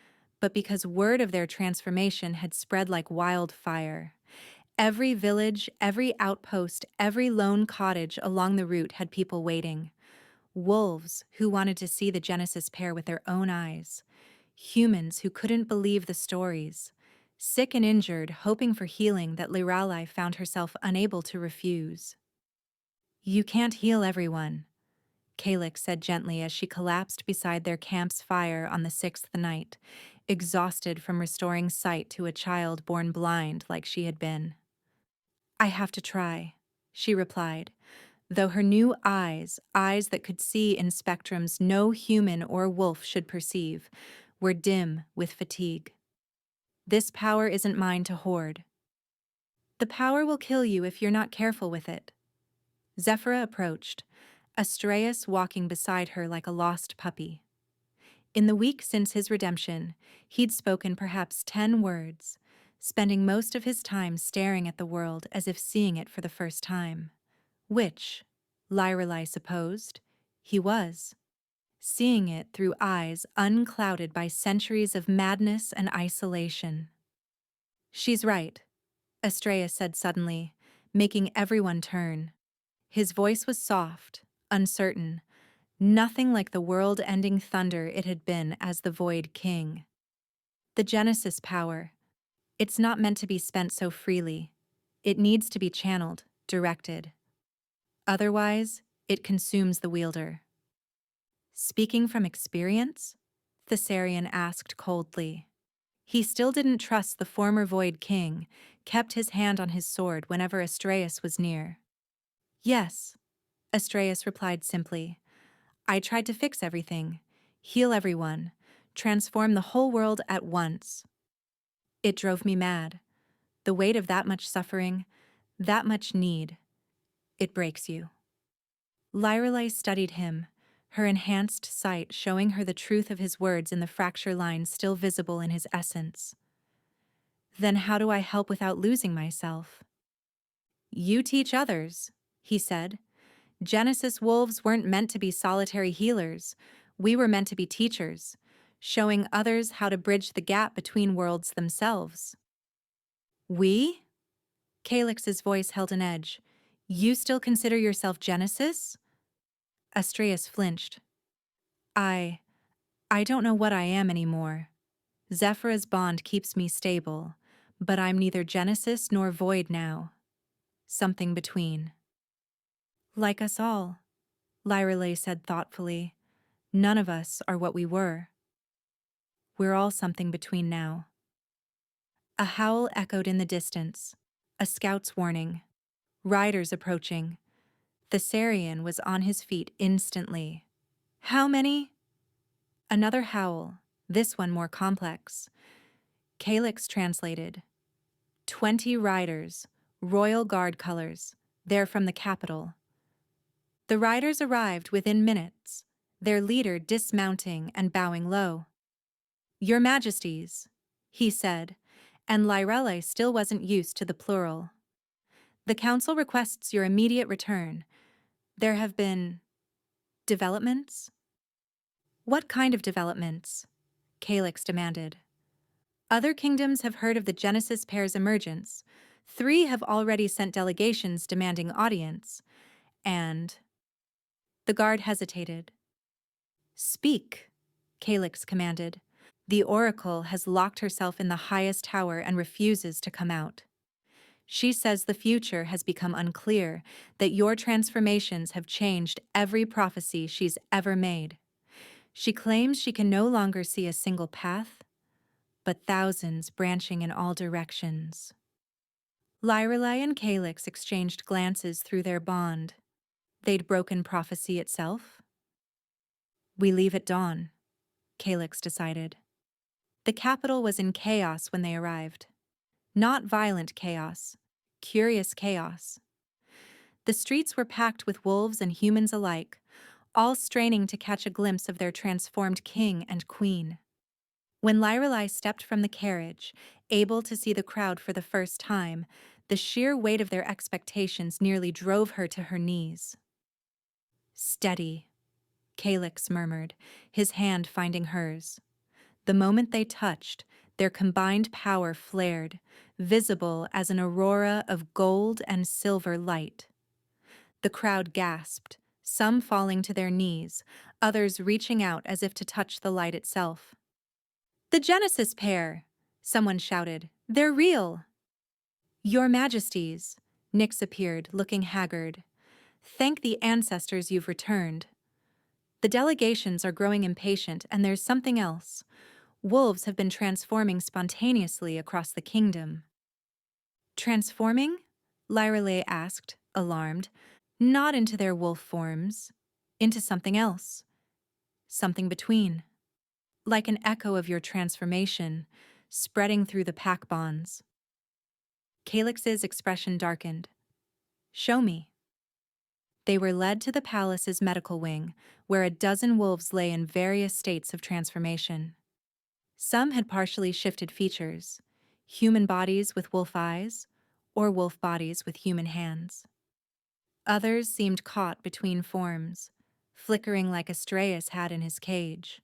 Speaker 1: but because word of their transformation had spread like wildfire. Every village, every outpost, every lone cottage along the route had people waiting. Wolves who wanted to see the Genesis pair with their own eyes. Humans who couldn't believe the stories. Sick and injured, hoping for healing that Lorelei found herself unable to refuse. "You can't heal everyone," Kaix said gently as she collapsed beside their camp's fire on the 6th night, exhausted from restoring sight to a child born blind like she had been. "I have to try," she replied, though her new eyes that could see in spectrums no human or wolf should perceive, were dim with fatigue. "This power isn't mine to hoard." "The power will kill you if you're not careful with it." Zephyra approached, Estraas walking beside her like a lost puppy. In the week since his redemption, he'd spoken perhaps 10 words, spending most of his time staring at the world as if seeing it for the first time. Which, Lorelei supposed, he was. Seeing it through eyes unclouded by centuries of madness and isolation. "She's right," Estraas said suddenly, making everyone turn. His voice was soft, uncertain, nothing like the world-ending thunder it had been as the Void King. "The Genesis power. It's not meant to be spent so freely. It needs to be channeled, directed. Otherwise, it consumes the wielder." "Speaking from experience?" Thessarian asked coldly. He still didn't trust the former Void King, kept his hand on his sword whenever Estraas was near. "Yes," Estraas replied simply. "I tried to fix everything, heal everyone, transform the whole world at once. It drove me mad. The weight of that much suffering, that much need. It breaks you." Lorelei studied him, her enhanced sight showing her the truth of his words in the fracture lines still visible in his essence. "Then how do I help without losing myself?" "You teach others," he said. "Genesis wolves weren't meant to be solitary healers. We were meant to be teachers, showing others how to bridge the gap between worlds themselves." "We?" Kaix's voice held an edge. "You still consider yourself Genesis?" Estraas flinched. I don't know what I am anymore. Zephyra's bond keeps me stable, but I'm neither Genesis nor Void now. Something between." "Like us all," Lorelei said thoughtfully. "None of us are what we were. We're all something between now." A howl echoed in the distance, a scout's warning. Riders approaching. Thessarian was on his feet instantly. "How many?" Another howl, this one more complex. Kaix translated. 20 riders, Royal Guard colors. They're from the capital." The riders arrived within minutes, their leader dismounting and bowing low. "Your Majesties," he said, and Lorelei still wasn't used to the plural. "The Council requests your immediate return. There have been developments?" "What kind of developments?" Kaix demanded. "Other kingdoms have heard of the Genesis pair's emergence. 3 have already sent delegations demanding audience. And..." The guard hesitated. "Speak," Kaix commanded. "The Oracle has locked herself in the highest tower and refuses to come out. She says the future has become unclear, that your transformations have changed every prophecy she's ever made. She claims she can no longer see a single path, but thousands branching in all directions." Lorelei and Kaix exchanged glances through their bond. They'd broken prophecy itself? "We leave at dawn," Kaix decided. The capital was in chaos when they arrived. Not violent chaos, curious chaos. The streets were packed with wolves and humans alike, all straining to catch a glimpse of their transformed king and queen. When Lyrelei stepped from the carriage, able to see the crowd for the first time, the sheer weight of their expectations nearly drove her to her knees. "Steady," Kaix murmured, his hand finding hers. The moment they touched, their combined power flared, visible as an aurora of gold and silver light. The crowd gasped, some falling to their knees, others reaching out as if to touch the light itself. "The Genesis pair!" someone shouted. "They're real!" "Your Majesties," Nyx appeared, looking haggard. "Thank the ancestors you've returned. The delegations are growing impatient, and there's something else. Wolves have been transforming spontaneously across the kingdom." "Transforming?" Lyrelei asked, alarmed. "Not into their wolf forms. Into something else. Something between. Like an echo of your transformation, spreading through the pack bonds." Kaix's expression darkened. "Show me." They were led to the palace's medical wing, where a dozen wolves lay in various states of transformation. Some had partially shifted features, human bodies with wolf eyes, or wolf bodies with human hands. Others seemed caught between forms, flickering like Estraas had in his cage.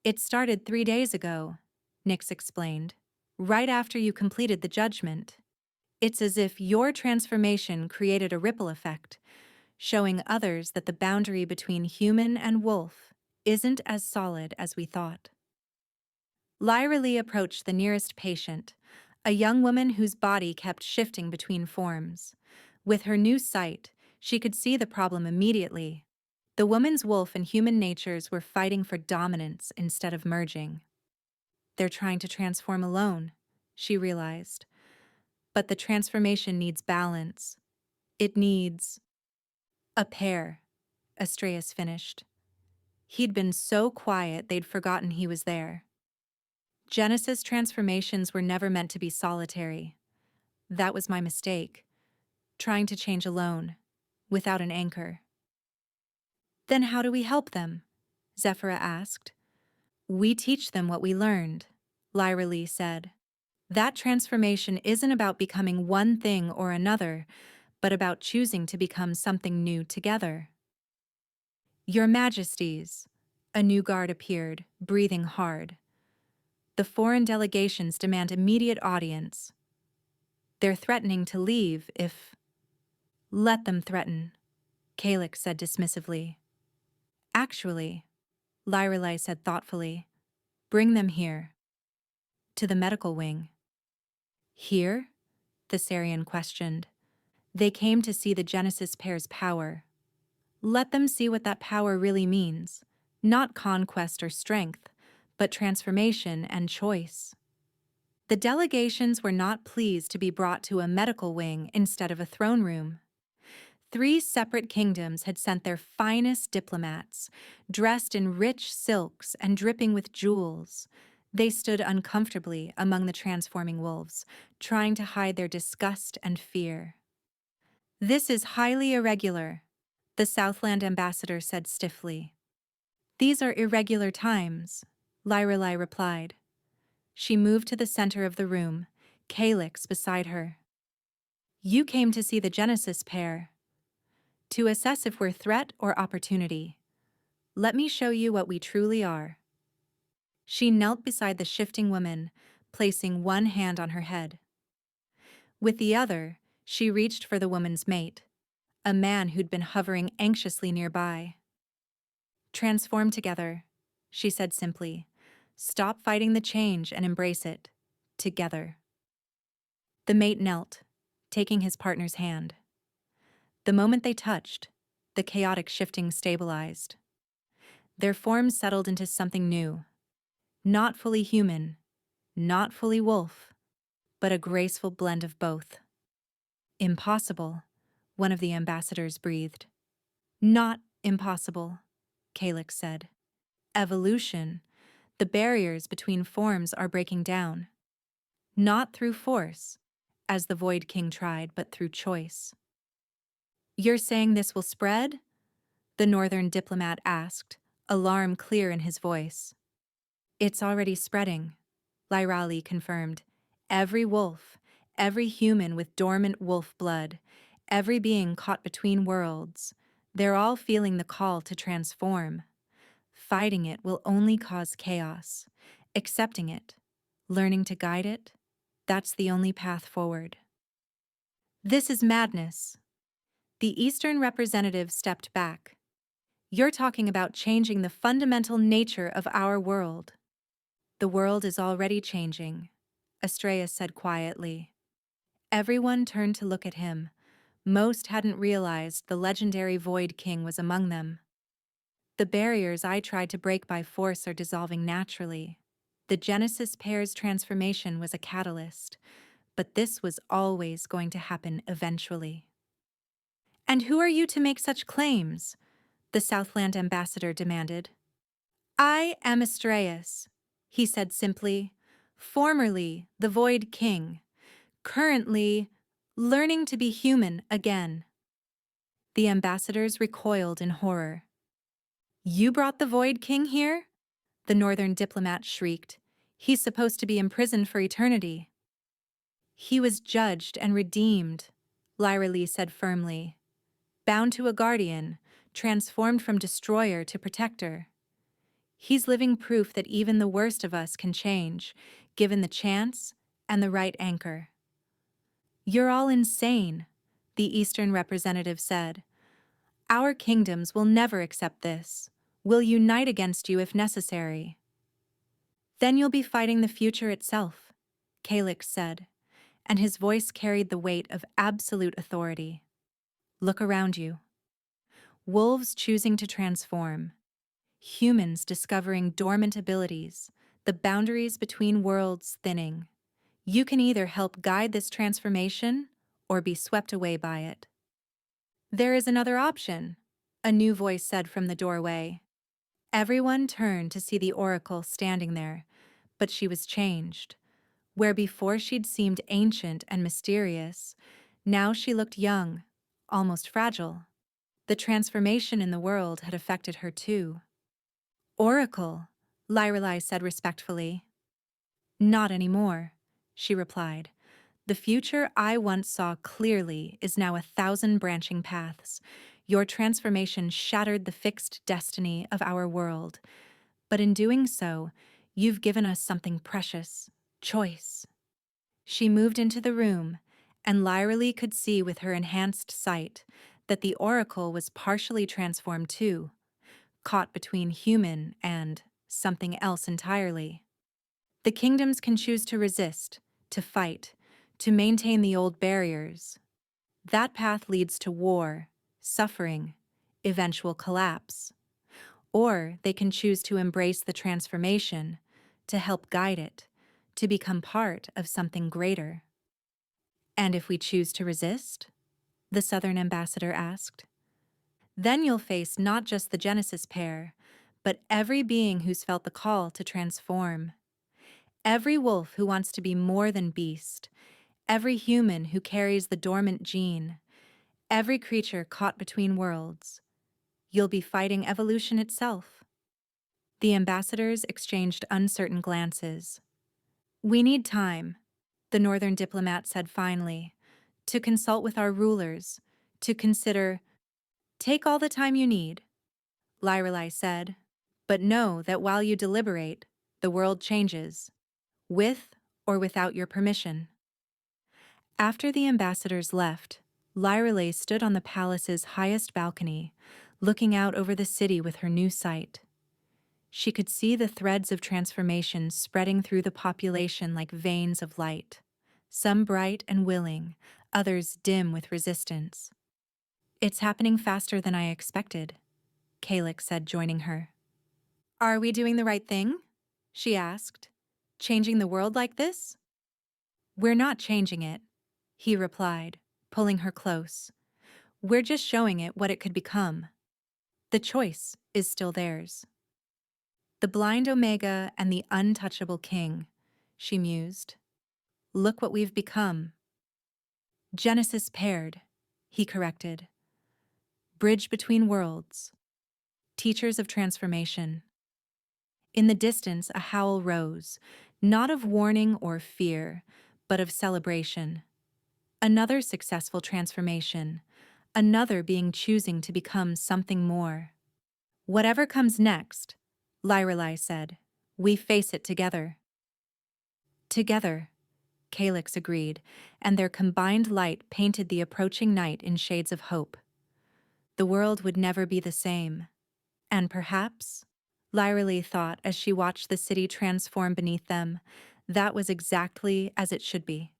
Speaker 1: "It started 3 days ago," Nyx explained, "right after you completed the judgment. It's as if your transformation created a ripple effect, showing others that the boundary between human and wolf isn't as solid as we thought." Lyrelei approached the nearest patient, a young woman whose body kept shifting between forms. With her new sight, she could see the problem immediately. The woman's wolf and human natures were fighting for dominance instead of merging. They're trying to transform alone, she realized. But the transformation needs balance. It needs a pair, Estraas finished. He'd been so quiet they'd forgotten he was there. Genesis transformations were never meant to be solitary. That was my mistake. Trying to change alone, without an anchor. "Then how do we help them?" Zephyra asked. "We teach them what we learned," Lyrelei said. "That transformation isn't about becoming one thing or another, but about choosing to become something new together." "Your Majesties," a new guard appeared, breathing hard. "The foreign delegations demand immediate audience. They're threatening to leave if—" "Let them threaten," Kaix said dismissively. "Actually," Lyrelei said thoughtfully, "bring them here." To the medical wing. "Here?" the Thessarian questioned. "They came to see the Genesis pair's power. Let them see what that power really means. Not conquest or strength, but transformation and choice." The delegations were not pleased to be brought to a medical wing instead of a throne room. 3 separate kingdoms had sent their finest diplomats, dressed in rich silks and dripping with jewels. They stood uncomfortably among the transforming wolves, trying to hide their disgust and fear. "This is highly irregular," the Southland ambassador said stiffly. "These are irregular times," Lyrelei replied. She moved to the center of the room, Kaix beside her. "You came to see the Genesis pair. To assess if we're threat or opportunity. Let me show you what we truly are." She knelt beside the shifting woman, placing one hand on her head. With the other, she reached for the woman's mate, a man who'd been hovering anxiously nearby. "Transform together," she said simply. "Stop fighting the change and embrace it. Together." The mate knelt, taking his partner's hand. The moment they touched, the chaotic shifting stabilized. Their forms settled into something new. Not fully human, not fully wolf, but a graceful blend of both. "Impossible," one of the ambassadors breathed. "Not impossible," Kaix said. "Evolution, the barriers between forms are breaking down. Not through force, as the Void King tried, but through choice." "You're saying this will spread?" the northern diplomat asked, alarm clear in his voice. It's already spreading, Lyrali confirmed. Every wolf, every human with dormant wolf blood, every being caught between worlds, they're all feeling the call to transform. Fighting it will only cause chaos. Accepting it, learning to guide it, that's the only path forward. This is madness. The Eastern representative stepped back. You're talking about changing the fundamental nature of our world. The world is already changing, Estraas said quietly. Everyone turned to look at him. Most hadn't realized the legendary Void King was among them. The barriers I tried to break by force are dissolving naturally. The Genesis pair's transformation was a catalyst, but this was always going to happen eventually. And who are you to make such claims? The Southland ambassador demanded. I am Estraas, he said simply, formerly the Void King, currently learning to be human again. The ambassadors recoiled in horror. You brought the Void King here? The northern diplomat shrieked. He's supposed to be imprisoned for eternity. He was judged and redeemed, Lyra Lee said firmly. Bound to a guardian, transformed from destroyer to protector. He's living proof that even the worst of us can change, given the chance and the right anchor. You're all insane, the Eastern representative said. Our kingdoms will never accept this. We'll unite against you if necessary. Then you'll be fighting the future itself, Kaix said, and his voice carried the weight of absolute authority. Look around you. Wolves choosing to transform. Humans discovering dormant abilities, the boundaries between worlds thinning. You can either help guide this transformation or be swept away by it. There is another option, a new voice said from the doorway. Everyone turned to see the oracle standing there, but she was changed. Where before she'd seemed ancient and mysterious, now she looked young, almost fragile. The transformation in the world had affected her too. Oracle, Lyrelai said respectfully. Not anymore, she replied. The future I once saw clearly is now 1,000 branching paths. Your transformation shattered the fixed destiny of our world. But in doing so, you've given us something precious, choice. She moved into the room, and Lyralee could see with her enhanced sight that the oracle was partially transformed too, caught between human and something else entirely. The kingdoms can choose to resist, to fight, to maintain the old barriers. That path leads to war, suffering, eventual collapse. Or they can choose to embrace the transformation, to help guide it, to become part of something greater. And if we choose to resist? The Southern ambassador asked. Then you'll face not just the Genesis pair, but every being who's felt the call to transform. Every wolf who wants to be more than beast, every human who carries the dormant gene, every creature caught between worlds. You'll be fighting evolution itself. The ambassadors exchanged uncertain glances. We need time, the northern diplomat said finally, to consult with our rulers, to consider. Take all the time you need, Lyrelai said, but know that while you deliberate, the world changes, with or without your permission. After the ambassadors left, Lyrelai stood on the palace's highest balcony, looking out over the city with her new sight. She could see the threads of transformation spreading through the population like veins of light, some bright and willing, others dim with resistance. It's happening faster than I expected, Kaix said, joining her. Are we doing the right thing? She asked. Changing the world like this? We're not changing it, he replied, pulling her close. We're just showing it what it could become. The choice is still theirs. The blind Omega and the untouchable King, she mused. Look what we've become. Genesis paired, he corrected. Bridge between worlds. Teachers of transformation. In the distance, a howl rose, not of warning or fear, but of celebration. Another successful transformation, another being choosing to become something more. Whatever comes next, Lyrelai said, we face it together. Together, Kaix agreed, and their combined light painted the approaching night in shades of hope. The world would never be the same. And perhaps, Lyrelai thought as she watched the city transform beneath them, that was exactly as it should be.